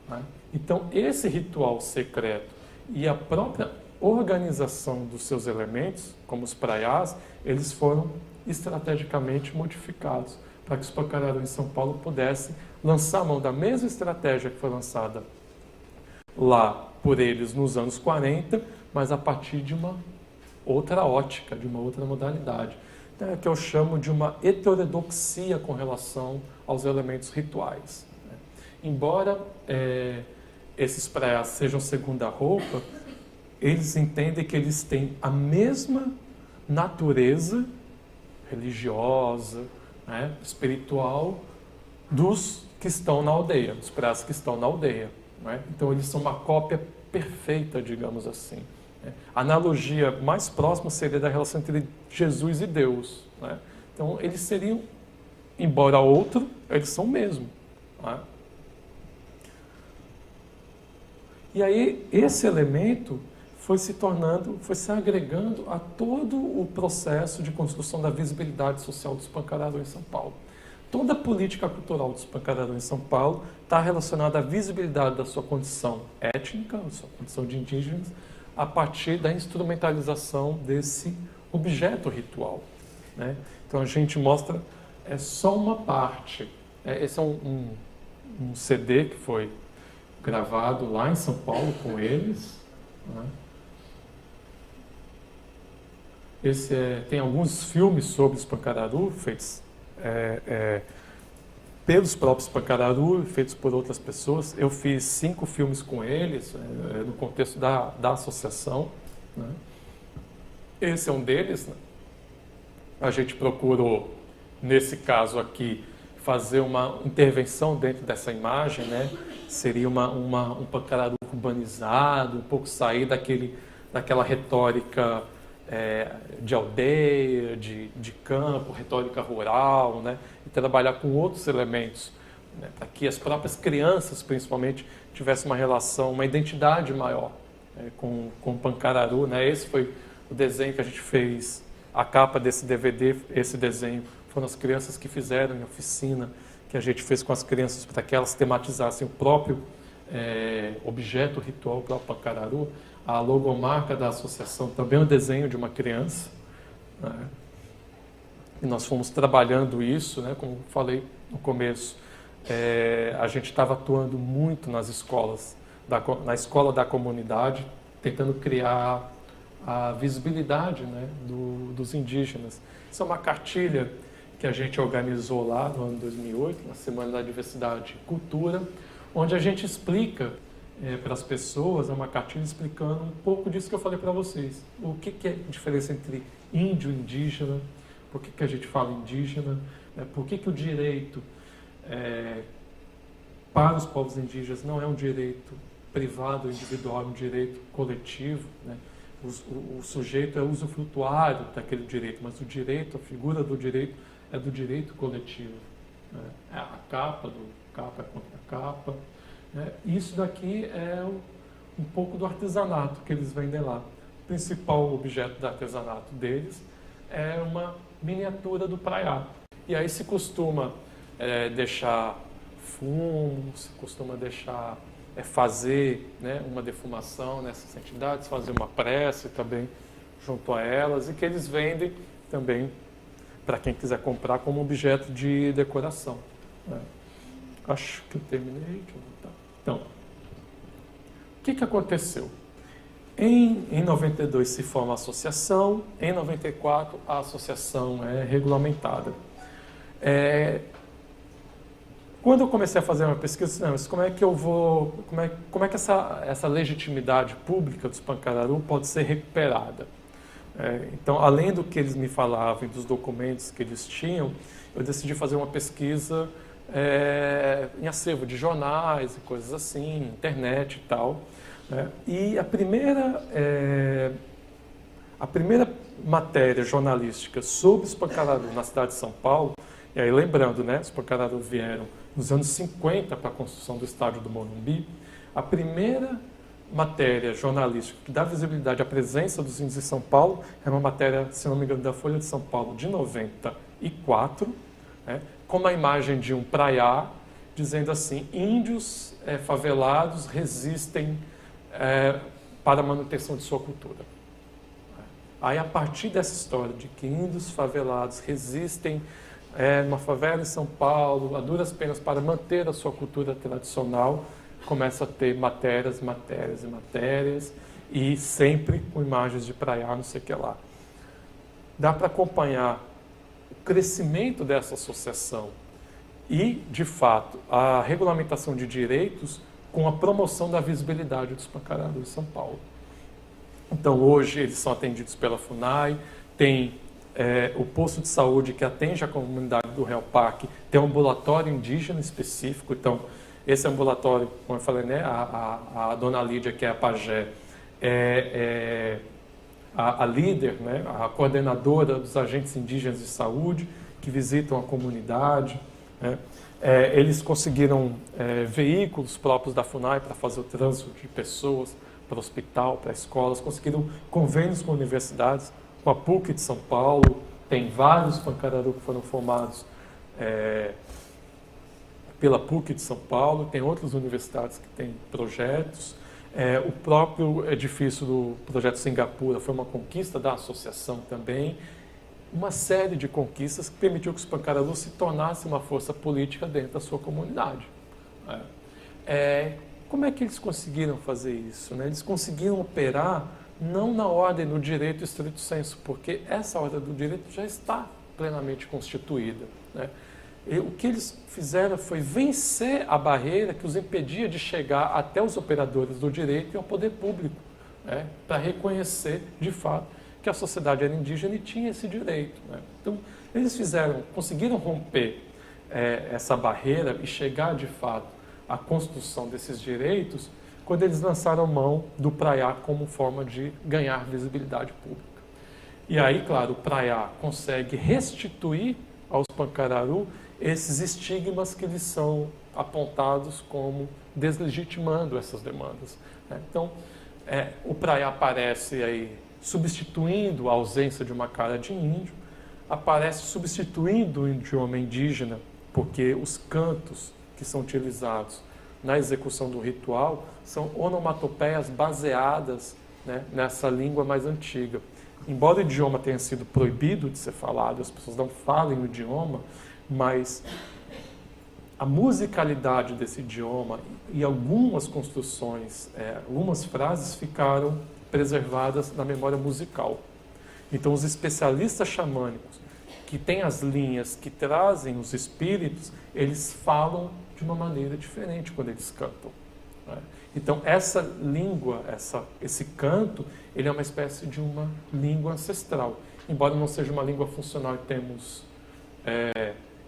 Né? Então, esse ritual secreto e a própria organização dos seus elementos, como os praiás, eles foram estrategicamente modificados para que os Pancararu em São Paulo pudessem lançar a mão da mesma estratégia que foi lançada lá por eles nos anos 40, mas a partir de uma outra ótica, de uma outra modalidade, que eu chamo de uma heterodoxia com relação aos elementos rituais. Embora esses praiás sejam segunda roupa, eles entendem que eles têm a mesma natureza religiosa, espiritual, dos que estão na aldeia, dos praiás que estão na aldeia. Então eles são uma cópia perfeita, digamos assim. A analogia mais próxima seria da relação entre Jesus e Deus. Então eles seriam, embora outro, eles são o mesmo. E aí esse elemento foi se agregando a todo o processo de construção da visibilidade social dos Pancararu em São Paulo. Toda a política cultural dos Pancararu em São Paulo está relacionada à visibilidade da sua condição étnica, da sua condição de indígenas, a partir da instrumentalização desse objeto ritual. Então a gente mostra só uma parte. Esse é um CD que foi gravado lá em São Paulo com eles. Tem alguns filmes sobre os Pancararu feitos pelos próprios Pancararu, feitos por outras pessoas. Eu fiz 5 filmes com eles, no contexto da associação. Esse é um deles. A gente procurou, nesse caso aqui, fazer uma intervenção dentro dessa imagem. Seria um Pancararu urbanizado, um pouco sair daquela retórica de aldeia, de campo, retórica rural, e trabalhar com outros elementos, para que as próprias crianças, principalmente, tivessem uma relação, uma identidade maior com o Pancararu. Esse foi o desenho que a gente fez, a capa desse DVD, esse desenho, foram as crianças que fizeram em oficina, que a gente fez com as crianças para que elas tematizassem o próprio objeto ritual, o próprio Pancararu. A logomarca da associação também é um desenho de uma criança. E nós fomos trabalhando isso, como falei no começo. A gente estava atuando muito nas escolas, na escola da comunidade, tentando criar a visibilidade dos indígenas. Isso é uma cartilha que a gente organizou lá no ano 2008, na Semana da Diversidade e Cultura, onde a gente explica para as pessoas, uma cartilha explicando um pouco disso que eu falei para vocês. O que é a diferença entre índio e indígena, por que a gente fala indígena, por que o direito para os povos indígenas não é um direito privado, individual, é um direito coletivo. O sujeito é usufrutuário daquele direito, mas o direito, a figura do direito, é do direito coletivo. A capa é contra a capa. Isso daqui é um pouco do artesanato que eles vendem lá. O principal objeto do artesanato deles é uma miniatura do praiá. E aí se costuma deixar fumo, se costuma deixar fazer uma defumação nessas entidades, fazer uma prece também junto a elas, e que eles vendem também para quem quiser comprar como objeto de decoração. Acho que eu terminei. Deixa eu voltar. Então, o que aconteceu? Em 92 se forma a associação, em 94 a associação é regulamentada. Quando eu comecei a fazer uma pesquisa, mas como é que essa legitimidade pública dos Pancararu pode ser recuperada? Então, além do que eles me falavam e dos documentos que eles tinham, eu decidi fazer uma pesquisa em acervo de jornais e coisas assim, internet e tal. E a primeira matéria jornalística sobre os Pancararu na cidade de São Paulo, e aí lembrando, os Pancararu vieram nos anos 50 para a construção do estádio do Morumbi. A primeira matéria jornalística que dá visibilidade à presença dos índios em São Paulo é uma matéria, se não me engano, da Folha de São Paulo de 94, com uma imagem de um praiá dizendo assim: índios favelados resistem para a manutenção de sua cultura. Aí, a partir dessa história de que índios favelados resistem numa favela em São Paulo, a duras penas para manter a sua cultura tradicional, começa a ter matérias, e sempre com imagens de praiar, não sei o que lá. Dá para acompanhar o crescimento dessa associação e, de fato, a regulamentação de direitos com a promoção da visibilidade dos pancararus de São Paulo. Então, hoje, eles são atendidos pela FUNAI, tem o posto de saúde que atende a comunidade do Real Parque, tem um ambulatório indígena específico. Então, esse ambulatório, como eu falei, né, a dona Lídia, que é a pajé, a líder, né, a coordenadora dos agentes indígenas de saúde, que visitam a comunidade. Né. Eles conseguiram veículos próprios da FUNAI para fazer o trânsito de pessoas para o hospital, para escolas, conseguiram convênios com universidades, com a PUC de São Paulo, tem vários pancararu que foram formados pela PUC de São Paulo, tem outras universidades que têm projetos. O próprio edifício do Projeto Singapura foi uma conquista da associação também. Uma série de conquistas que permitiu que os pancararus se tornassem uma força política dentro da sua comunidade. Como é que eles conseguiram fazer isso? Né? Eles conseguiram operar não na ordem do direito estrito sensu, porque essa ordem do direito já está plenamente constituída. Né? E o que eles fizeram foi vencer a barreira que os impedia de chegar até os operadores do direito e ao poder público, né? Para reconhecer, de fato, que a sociedade era indígena e tinha esse direito. Né? Então, eles conseguiram romper essa barreira e chegar, de fato, à construção desses direitos quando eles lançaram mão do praiá como forma de ganhar visibilidade pública. E aí, claro, o praiá consegue restituir aos pancararu esses estigmas que lhes são apontados como deslegitimando essas demandas. Né? Então, o praiá aparece aí substituindo a ausência de uma cara de índio, aparece substituindo o idioma indígena, porque os cantos que são utilizados na execução do ritual são onomatopeias baseadas, né, nessa língua mais antiga. Embora o idioma tenha sido proibido de ser falado, as pessoas não falem o idioma, mas a musicalidade desse idioma e algumas construções, algumas frases ficaram preservadas na memória musical. Então, os especialistas xamânicos que têm as linhas que trazem os espíritos, eles falam de uma maneira diferente quando eles cantam. Né? Então, essa língua, esse canto, ele é uma espécie de uma língua ancestral. Embora não seja uma língua funcional em termos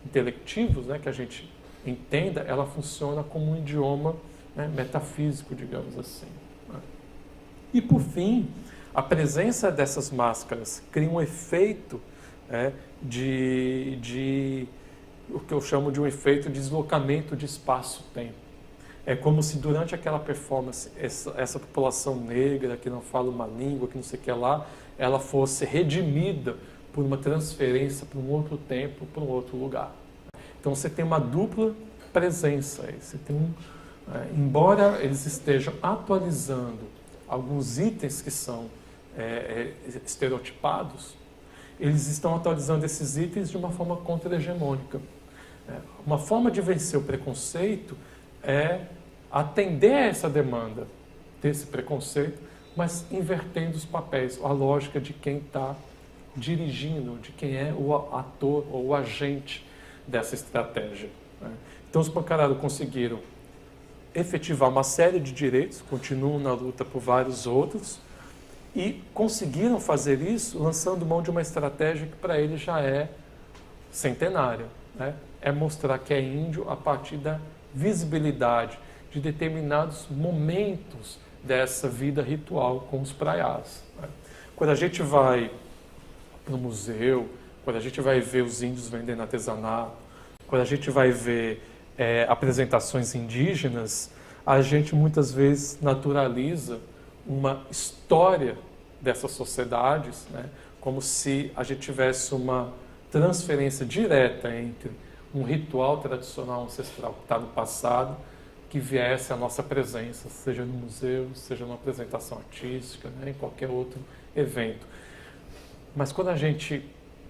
intelectivos, né, que a gente entenda, ela funciona como um idioma, né, metafísico, digamos assim. Né? E, por fim, a presença dessas máscaras cria um efeito o que eu chamo de um efeito de deslocamento de espaço-tempo. É como se durante aquela performance, essa população negra que não fala uma língua, que não sei o que lá, ela fosse redimida por uma transferência para um outro tempo, para um outro lugar. Então você tem uma dupla presença aí. Você tem embora eles estejam atualizando alguns itens que são estereotipados, eles estão atualizando esses itens de uma forma contra-hegemônica. Uma forma de vencer o preconceito é atender a essa demanda desse preconceito, mas invertendo os papéis, a lógica de quem está dirigindo, de quem é o ator ou o agente dessa estratégia. Então, os pancararu conseguiram efetivar uma série de direitos, continuam na luta por vários outros, e conseguiram fazer isso lançando mão de uma estratégia que para eles já é centenária. Né? É mostrar que é índio a partir da visibilidade de determinados momentos dessa vida ritual com os praiás. Né? Quando a gente vai no museu, quando a gente vai ver os índios vendendo artesanato, quando a gente vai ver apresentações indígenas, a gente muitas vezes naturaliza uma história dessas sociedades, né? Como se a gente tivesse uma transferência direta entre um ritual tradicional ancestral que está no passado que viesse a nossa presença, seja no museu, seja numa apresentação artística, né, em qualquer outro evento. Mas quando a gente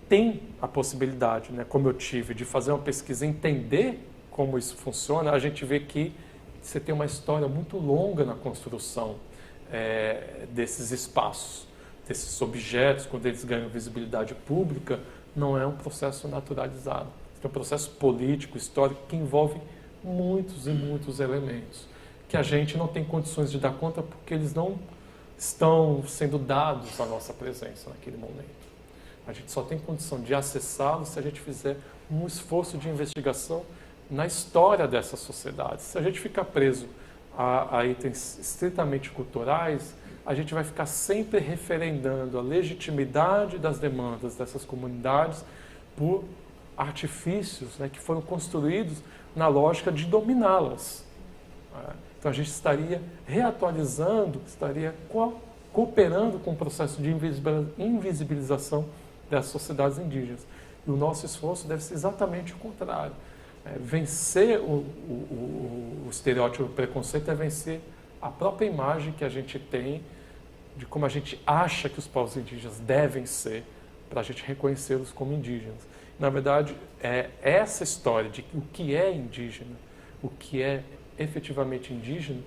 tem a possibilidade, né, como eu tive, de fazer uma pesquisa e entender como isso funciona, a gente vê que você tem uma história muito longa na construção desses espaços, desses objetos, quando eles ganham visibilidade pública, não é um processo naturalizado. É um processo político, histórico, que envolve muitos e muitos elementos, que a gente não tem condições de dar conta porque eles não estão sendo dados à nossa presença naquele momento. A gente só tem condição de acessá-los se a gente fizer um esforço de investigação na história dessas sociedades. Se a gente ficar preso a itens estritamente culturais, a gente vai ficar sempre referendando a legitimidade das demandas dessas comunidades por artifícios, né, que foram construídos na lógica de dominá-las. Então a gente estaria reatualizando, estaria cooperando com o processo de invisibilização das sociedades indígenas. E o nosso esforço deve ser exatamente o contrário. Vencer o estereótipo do preconceito é vencer a própria imagem que a gente tem de como a gente acha que os povos indígenas devem ser para a gente reconhecê-los como indígenas. Na verdade, é essa história de o que é indígena, o que é efetivamente indígena,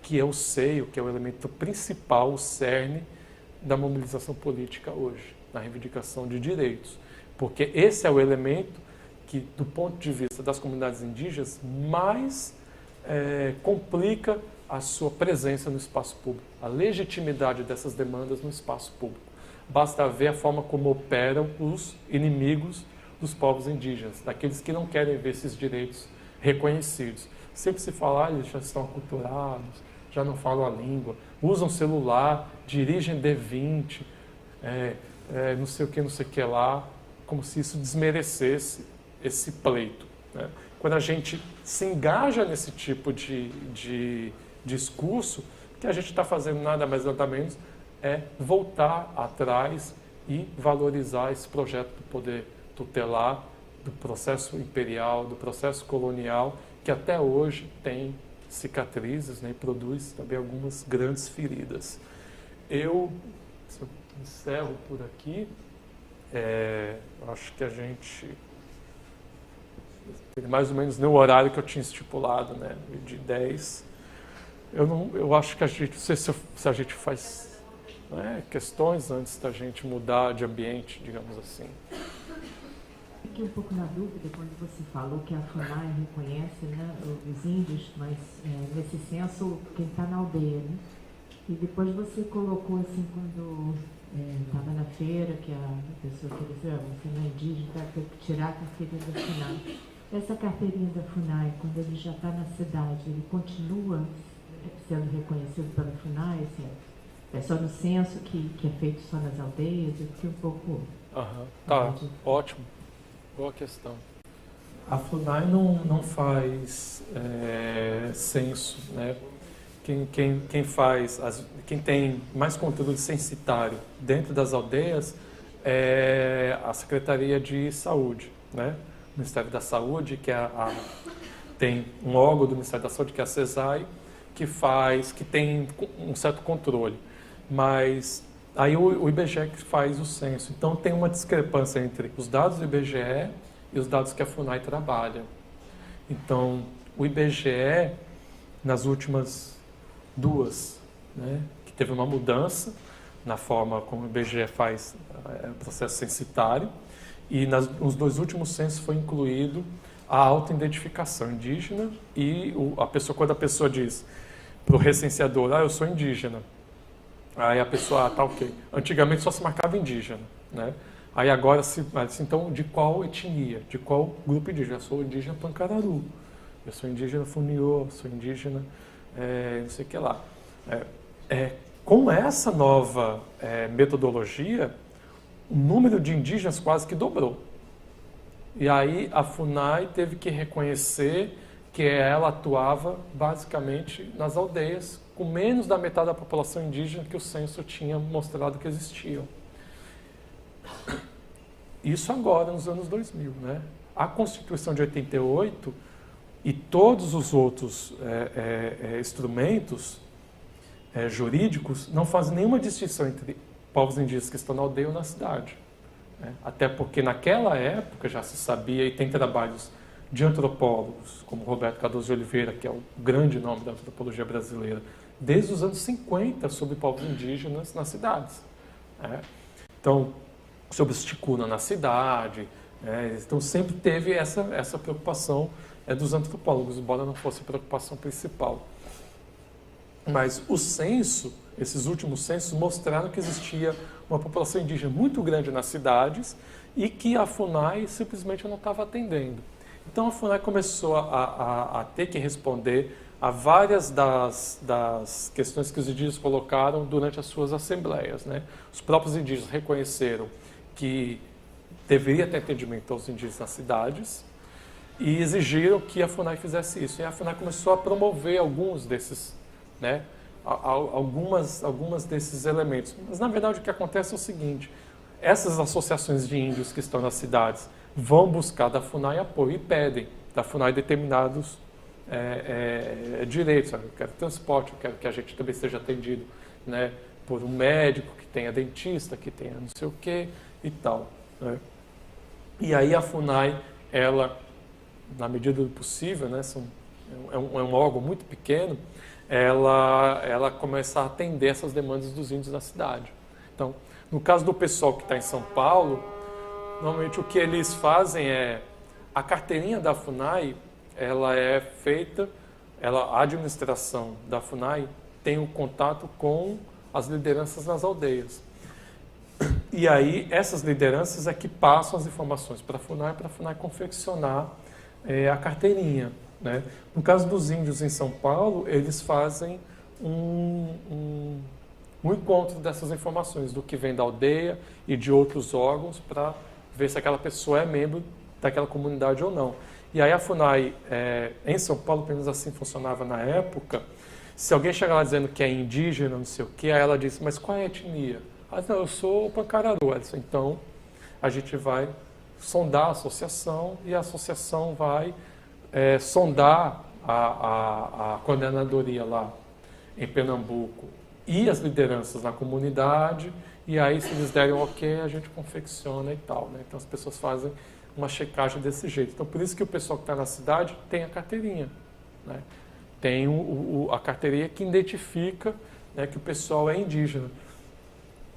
que é o seio, que é o elemento principal, o cerne da mobilização política hoje, na reivindicação de direitos. Porque esse é o elemento que, do ponto de vista das comunidades indígenas, mais complica a sua presença no espaço público, a legitimidade dessas demandas no espaço público. Basta ver a forma como operam os inimigos dos povos indígenas, daqueles que não querem ver esses direitos reconhecidos. Sempre se fala, eles já estão aculturados, já não falam a língua, usam celular, dirigem D20, não sei o que lá, como se isso desmerecesse esse pleito, né? Quando a gente se engaja nesse tipo de discurso, o que a gente está fazendo nada mais nada menos é voltar atrás e valorizar esse projeto do poder tutelar, do processo imperial, do processo colonial, que até hoje tem cicatrizes, né, e produz também algumas grandes feridas. Eu encerro por aqui. Acho que a gente tem mais ou menos no horário que eu tinha estipulado, né, de 10. Eu acho que a gente, não sei se a gente faz, né, questões antes da gente mudar de ambiente, digamos assim. Fiquei um pouco na dúvida quando você falou que a FUNAI reconhece, né, os índios, mas nesse senso quem está na aldeia, né? E depois você colocou assim, quando estava na feira, que a pessoa que disse, você não é indígena, vai ter que tirar a carteirinha da FUNAI. Essa carteirinha da FUNAI, quando ele já está na cidade, ele continua sendo reconhecido pela FUNAI? Assim, é só no censo que é feito só nas aldeias? Eu fiquei um pouco... Tá, ótimo. Boa questão. A FUNAI não faz censo, né? Quem tem mais conteúdo censitário dentro das aldeias é a Secretaria de Saúde, né? O Ministério da Saúde, que tem um órgão do Ministério da Saúde, que é a CESAI, que tem um certo controle. Mas aí o IBGE que faz o censo. Então tem uma discrepância entre os dados do IBGE e os dados que a FUNAI trabalha. Então o IBGE, nas últimas duas, né, que teve uma mudança na forma como o IBGE faz o processo censitário, e nos dois últimos censos foi incluído a autoidentificação indígena e quando a pessoa diz para o recenseador, eu sou indígena, aí a pessoa, tá ok. Antigamente só se marcava indígena, né? Aí agora, então, de qual etnia, de qual grupo indígena? Eu sou indígena Pancararu, eu sou indígena Funiô, eu sou indígena não sei o que lá. Com essa nova metodologia, o número de indígenas quase que dobrou. E aí a FUNAI teve que reconhecer que ela atuava basicamente nas aldeias, com menos da metade da população indígena que o censo tinha mostrado que existiam. Isso agora, nos anos 2000, né? A Constituição de 88 e todos os outros instrumentos jurídicos não fazem nenhuma distinção entre povos indígenas que estão na aldeia ou na cidade. Até porque naquela época já se sabia, e tem trabalhos de antropólogos, como Roberto Cardoso de Oliveira, que é o grande nome da antropologia brasileira, desde os anos 50, sobre povos indígenas nas cidades. Então, sobre os ticuna na cidade. Então, sempre teve essa preocupação dos antropólogos, embora não fosse a preocupação principal. Mas o censo, esses últimos censos, mostraram que existia uma população indígena muito grande nas cidades e que a FUNAI simplesmente não estava atendendo. Então, a FUNAI começou a ter que responder a várias das questões que os indígenas colocaram durante as suas assembleias. Os próprios indígenas reconheceram que deveria ter atendimento aos indígenas nas cidades e exigiram que a FUNAI fizesse isso. E a FUNAI começou a promover alguns desses, algumas desses elementos. Mas, na verdade, o que acontece é o seguinte: essas associações de índios que estão nas cidades vão buscar da FUNAI apoio e pedem da FUNAI determinados direitos. Eu quero transporte, eu quero que a gente também seja atendido por um médico, que tenha dentista, que tenha não sei o quê e tal. E aí a FUNAI, ela, na medida do possível, é um órgão muito pequeno, ela começa a atender essas demandas dos índios na cidade. Então, no caso do pessoal que está em São Paulo, normalmente o que eles fazem a carteirinha da FUNAI, ela é feita, a administração da FUNAI tem um contato com as lideranças nas aldeias. E aí, essas lideranças é que passam as informações para a FUNAI confeccionar a carteirinha. No caso dos índios em São Paulo, eles fazem um encontro dessas informações, do que vem da aldeia e de outros órgãos, para ver se aquela pessoa é membro daquela comunidade ou não. E aí a FUNAI, em São Paulo, pelo menos assim funcionava na época, se alguém chegar lá dizendo que é indígena, não sei o quê, aí ela diz: mas qual é a etnia? Não, eu sou Pancararu. Então, a gente vai sondar a associação e a associação vai sondar a coordenadoria lá em Pernambuco e as lideranças na comunidade, e aí, se eles derem ok, a gente confecciona e tal. Então, as pessoas fazem uma checagem desse jeito. Então, por isso que o pessoal que está na cidade tem a carteirinha. Tem a carteirinha que identifica que o pessoal é indígena.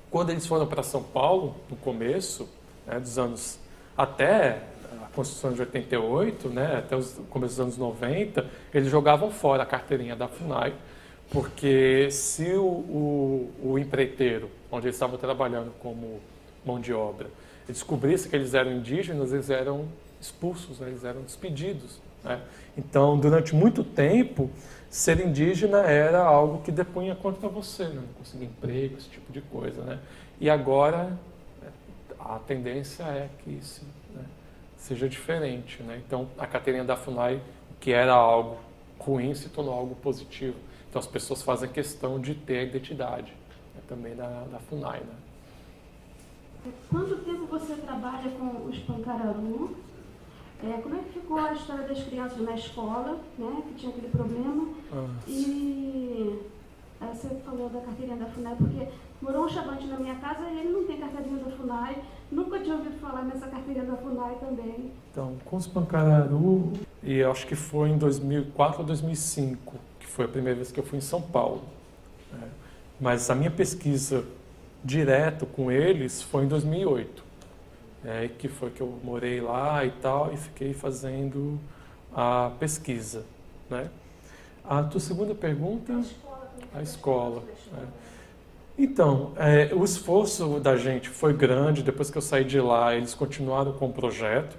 Quando eles foram para São Paulo, no começo dos anos, até a Constituição de 88, até o começo dos anos 90, eles jogavam fora a carteirinha da FUNAI, porque se o empreiteiro, onde eles estavam trabalhando como mão de obra, descobrisse que eles eram indígenas, eles eram expulsos, eles eram despedidos. Então, durante muito tempo, ser indígena era algo que depunha contra você, não conseguia emprego, esse tipo de coisa. E agora, a tendência é que isso seja diferente. Então, a carteirinha da FUNAI, que era algo ruim, se tornou algo positivo. Então, as pessoas fazem questão de ter a identidade também da FUNAI. Quanto tempo você trabalha com os Pancararu? Como é que ficou a história das crianças na escola, que tinha aquele problema? E você falou da carteirinha da FUNAI, porque morou um chavante na minha casa e ele não tem carteirinha da FUNAI. Nunca tinha ouvido falar nessa carteirinha da FUNAI também. Então, com os Pancararu, e acho que foi em 2004 ou 2005, que foi a primeira vez que eu fui em São Paulo. Mas a minha pesquisa direto com eles foi em 2008. Que foi que eu morei lá e tal, e fiquei fazendo a pesquisa. A tua segunda pergunta? A escola. Então, o esforço da gente foi grande. Depois que eu saí de lá, eles continuaram com o projeto.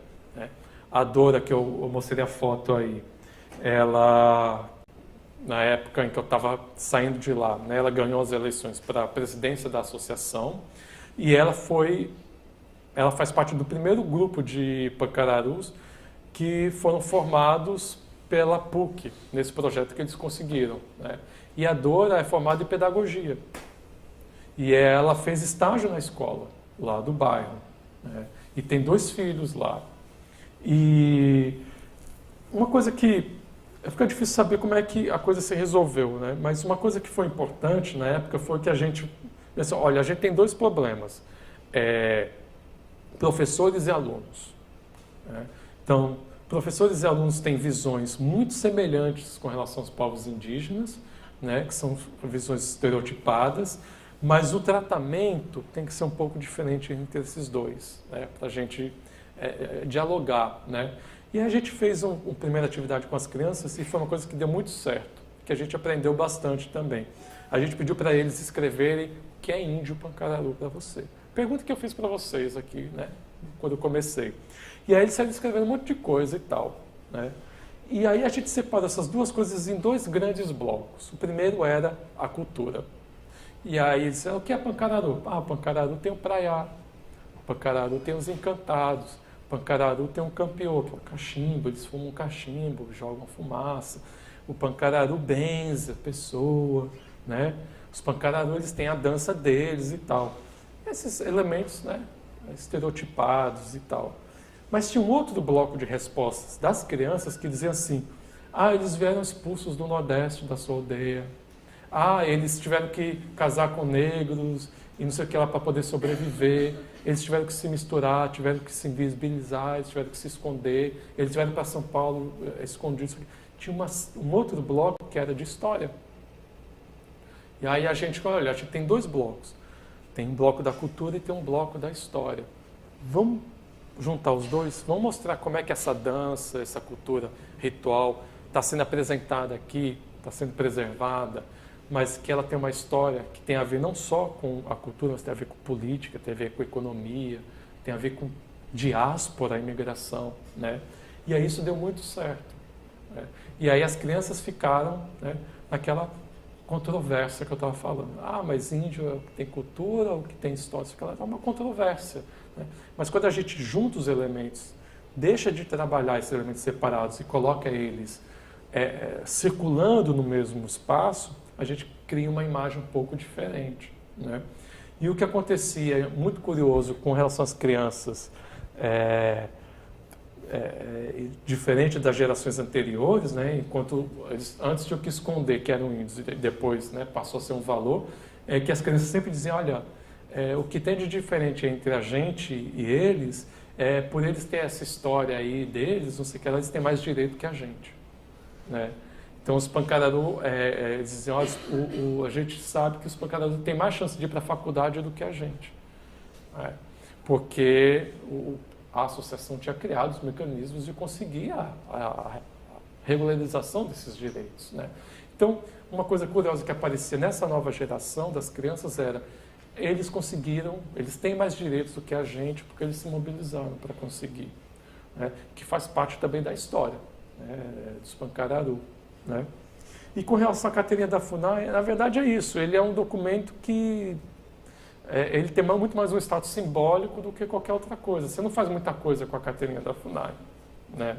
A Dora, que eu mostrei a foto aí, ela, na época em que eu estava saindo de lá, ela ganhou as eleições para a presidência da associação, e ela faz parte do primeiro grupo de Pancararus que foram formados pela PUC, nesse projeto que eles conseguiram. E a Dora é formada em pedagogia. E ela fez estágio na escola, lá do bairro. E tem 2 filhos lá. E uma coisa que fica difícil saber como é que a coisa se resolveu, né? Mas uma coisa que foi importante na época foi que a gente pensou, olha, a gente tem dois problemas, professores e alunos, né? Então, professores e alunos têm visões muito semelhantes com relação aos povos indígenas, né? Que são visões estereotipadas, mas o tratamento tem que ser um pouco diferente entre esses dois, né? Para a gente dialogar, né? E a gente fez uma primeira atividade com as crianças e foi uma coisa que deu muito certo, que a gente aprendeu bastante também. A gente pediu para eles escreverem o que é índio Pancararu para você. Pergunta que eu fiz para vocês aqui, né? Quando eu comecei. E aí eles saíram escrevendo um monte de coisa e tal, né? E aí a gente separa essas duas coisas em dois grandes blocos. O primeiro era a cultura. E aí eles disseram, o que é Pancararu? Ah, Pancararu tem o praiá, Pancararu tem os encantados, Pancararu tem um campeão, que é o cachimbo, eles fumam cachimbo, jogam fumaça. O Pancararu benze a pessoa, né? Os Pancararu, eles têm a dança deles e tal. Esses elementos, né, estereotipados e tal. Mas tinha um outro bloco de respostas das crianças que diziam assim, ah, eles vieram expulsos do Nordeste da sua aldeia. Ah, eles tiveram que casar com negros e não sei o que lá para poder sobreviver. Eles tiveram que se misturar, tiveram que se invisibilizar, eles tiveram que se esconder. Eles vieram para São Paulo escondidos. Tinha um outro bloco que era de história. E aí a gente, olha, a gente tem dois blocos. Tem um bloco da cultura e tem um bloco da história. Vamos juntar os dois? Vamos mostrar como é que essa dança, essa cultura ritual está sendo apresentada aqui, está sendo preservada, mas que ela tem uma história que tem a ver não só com a cultura, mas tem a ver com política, tem a ver com economia, tem a ver com diáspora, imigração, né? E aí isso deu muito certo, né? E aí as crianças ficaram, né, naquela controvérsia que eu estava falando. Ah, mas índio é o que tem cultura, o que tem história, é uma controvérsia, né? Mas quando a gente junta os elementos, deixa de trabalhar esses elementos separados e coloca eles circulando no mesmo espaço, a gente cria uma imagem um pouco diferente, né? E o que acontecia, muito curioso com relação às crianças, diferente das gerações anteriores, né? Enquanto eles antes tinham que esconder que eram índios e depois, né, passou a ser um valor, é que as crianças sempre diziam, olha, o que tem de diferente entre a gente e eles por eles terem essa história aí deles, não sei o que, eles têm mais direito que a gente, né? Então os Pancararu diziam, a gente sabe que os Pancararu têm mais chance de ir para a faculdade do que a gente, né? Porque a associação tinha criado os mecanismos de conseguir a regularização desses direitos, né? Então, uma coisa curiosa que aparecia nessa nova geração das crianças era, eles conseguiram, eles têm mais direitos do que a gente, porque eles se mobilizaram para conseguir, né? Que faz parte também da história, né, dos Pancararu, né? E com relação à carteirinha da FUNAI, na verdade é isso, ele é um documento que ele tem muito mais um status simbólico do que qualquer outra coisa. Você não faz muita coisa com a carteirinha da FUNAI, né?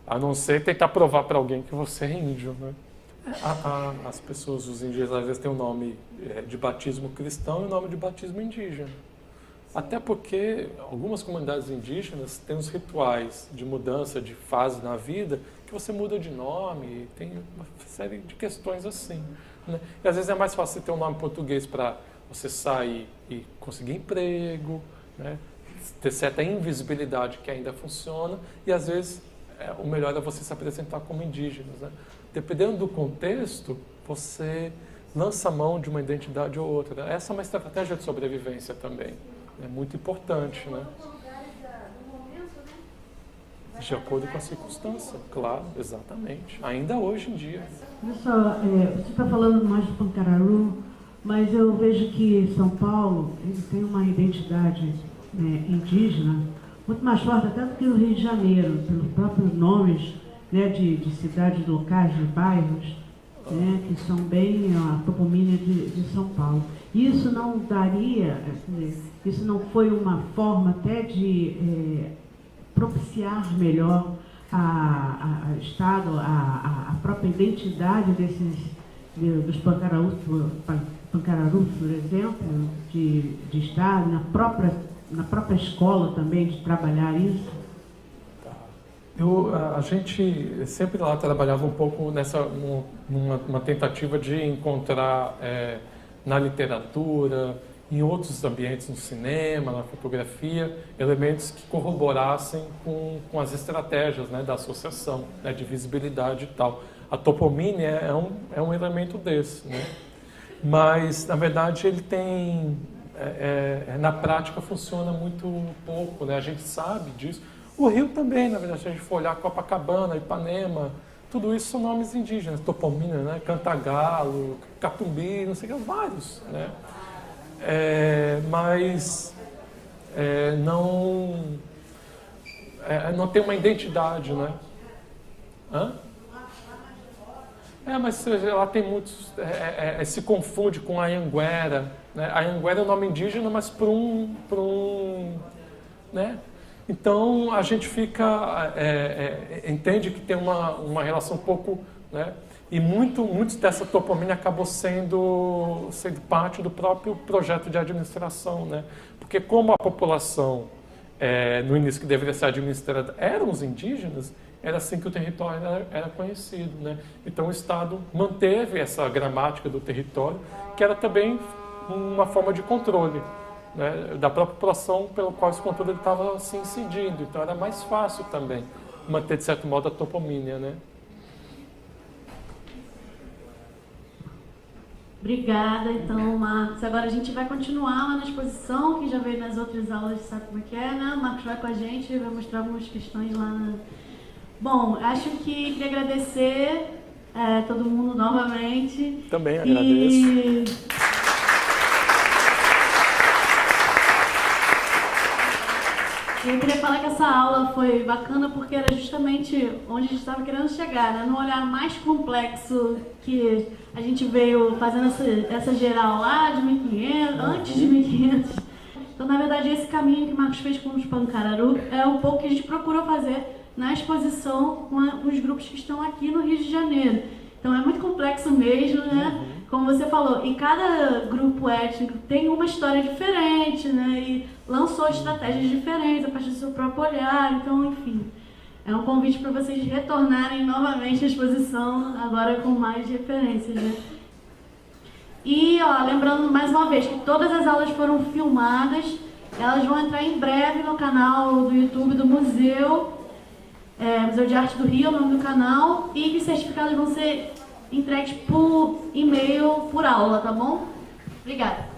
A não ser tentar provar para alguém que você é índio, né? As pessoas, os indígenas, às vezes têm o nome de batismo cristão e o nome de batismo indígena. Até porque algumas comunidades indígenas têm os rituais de mudança de fase na vida, que você muda de nome, tem uma série de questões assim, né? E às vezes é mais fácil você ter um nome português para você sair e conseguir emprego, né? Ter certa invisibilidade que ainda funciona, e às vezes o melhor é você se apresentar como indígenas, né? Dependendo do contexto, você lança mão de uma identidade ou outra. Essa é uma estratégia de sobrevivência também. É muito importante, né? De acordo com a circunstância, claro, exatamente. Ainda hoje em dia. Olha só, você está falando mais do Pancararu, mas eu vejo que São Paulo ele tem uma identidade indígena muito mais forte até do que o Rio de Janeiro, pelos próprios nomes, né, de cidades locais, de bairros, né, que são bem a topomínia de São Paulo. Isso não daria, isso não foi uma forma até de propiciar melhor a Estado, a própria identidade dos Pancararu, por exemplo, de Estado, na própria escola também, de trabalhar isso? A gente sempre lá trabalhava um pouco numa tentativa de encontrar na literatura, em outros ambientes, no cinema, na fotografia, elementos que corroborassem com as estratégias, né, da associação, né, de visibilidade e tal. A toponímia é um elemento desse, né? Mas, na verdade, ele tem... na prática funciona muito pouco, né? A gente sabe disso. O Rio também, na verdade, se a gente for olhar Copacabana, Ipanema, tudo isso são nomes indígenas, toponímia, né? Cantagalo, Catumbi, não sei o que, vários, né? Mas não tem uma identidade, né? Hã? Mas lá tem muitos... se confunde com a Anhanguera, né? A Anhanguera é um nome indígena, mas para um né? Então, a gente entende que tem uma relação um pouco... Né? E muito dessa toponímia acabou sendo parte do próprio projeto de administração, né? Porque como a população, no início que deveria ser administrada, eram os indígenas, era assim que o território era conhecido, né? Então o Estado manteve essa gramática do território, que era também uma forma de controle, né, da própria população pelo qual esse controle estava se incidindo. Então era mais fácil também manter, de certo modo, a toponímia, né? Obrigada, então, Marcos. Agora a gente vai continuar lá na exposição, que já veio nas outras aulas, sabe como é que é, né? O Marcos vai com a gente e vai mostrar algumas questões lá. Bom, acho que queria agradecer todo mundo novamente. Também agradeço. Eu queria falar que essa aula foi bacana porque era justamente onde a gente estava querendo chegar, né? Num olhar mais complexo que a gente veio fazendo essa geral lá de 1500, antes de 1500. Então, na verdade, esse caminho que o Marcos fez com os Pancararu é um pouco que a gente procurou fazer na exposição com os grupos que estão aqui no Rio de Janeiro. Então, é muito complexo mesmo, né? Como você falou, e cada grupo étnico tem uma história diferente, né? E lançou estratégias diferentes a partir do seu próprio olhar. Então, enfim, é um convite para vocês retornarem novamente à exposição, agora com mais referências, né? E, lembrando mais uma vez que todas as aulas foram filmadas, elas vão entrar em breve no canal do YouTube do Museu de Arte do Rio, é o nome do canal, e que os certificados vão ser entregues por e-mail, por aula, tá bom? Obrigada.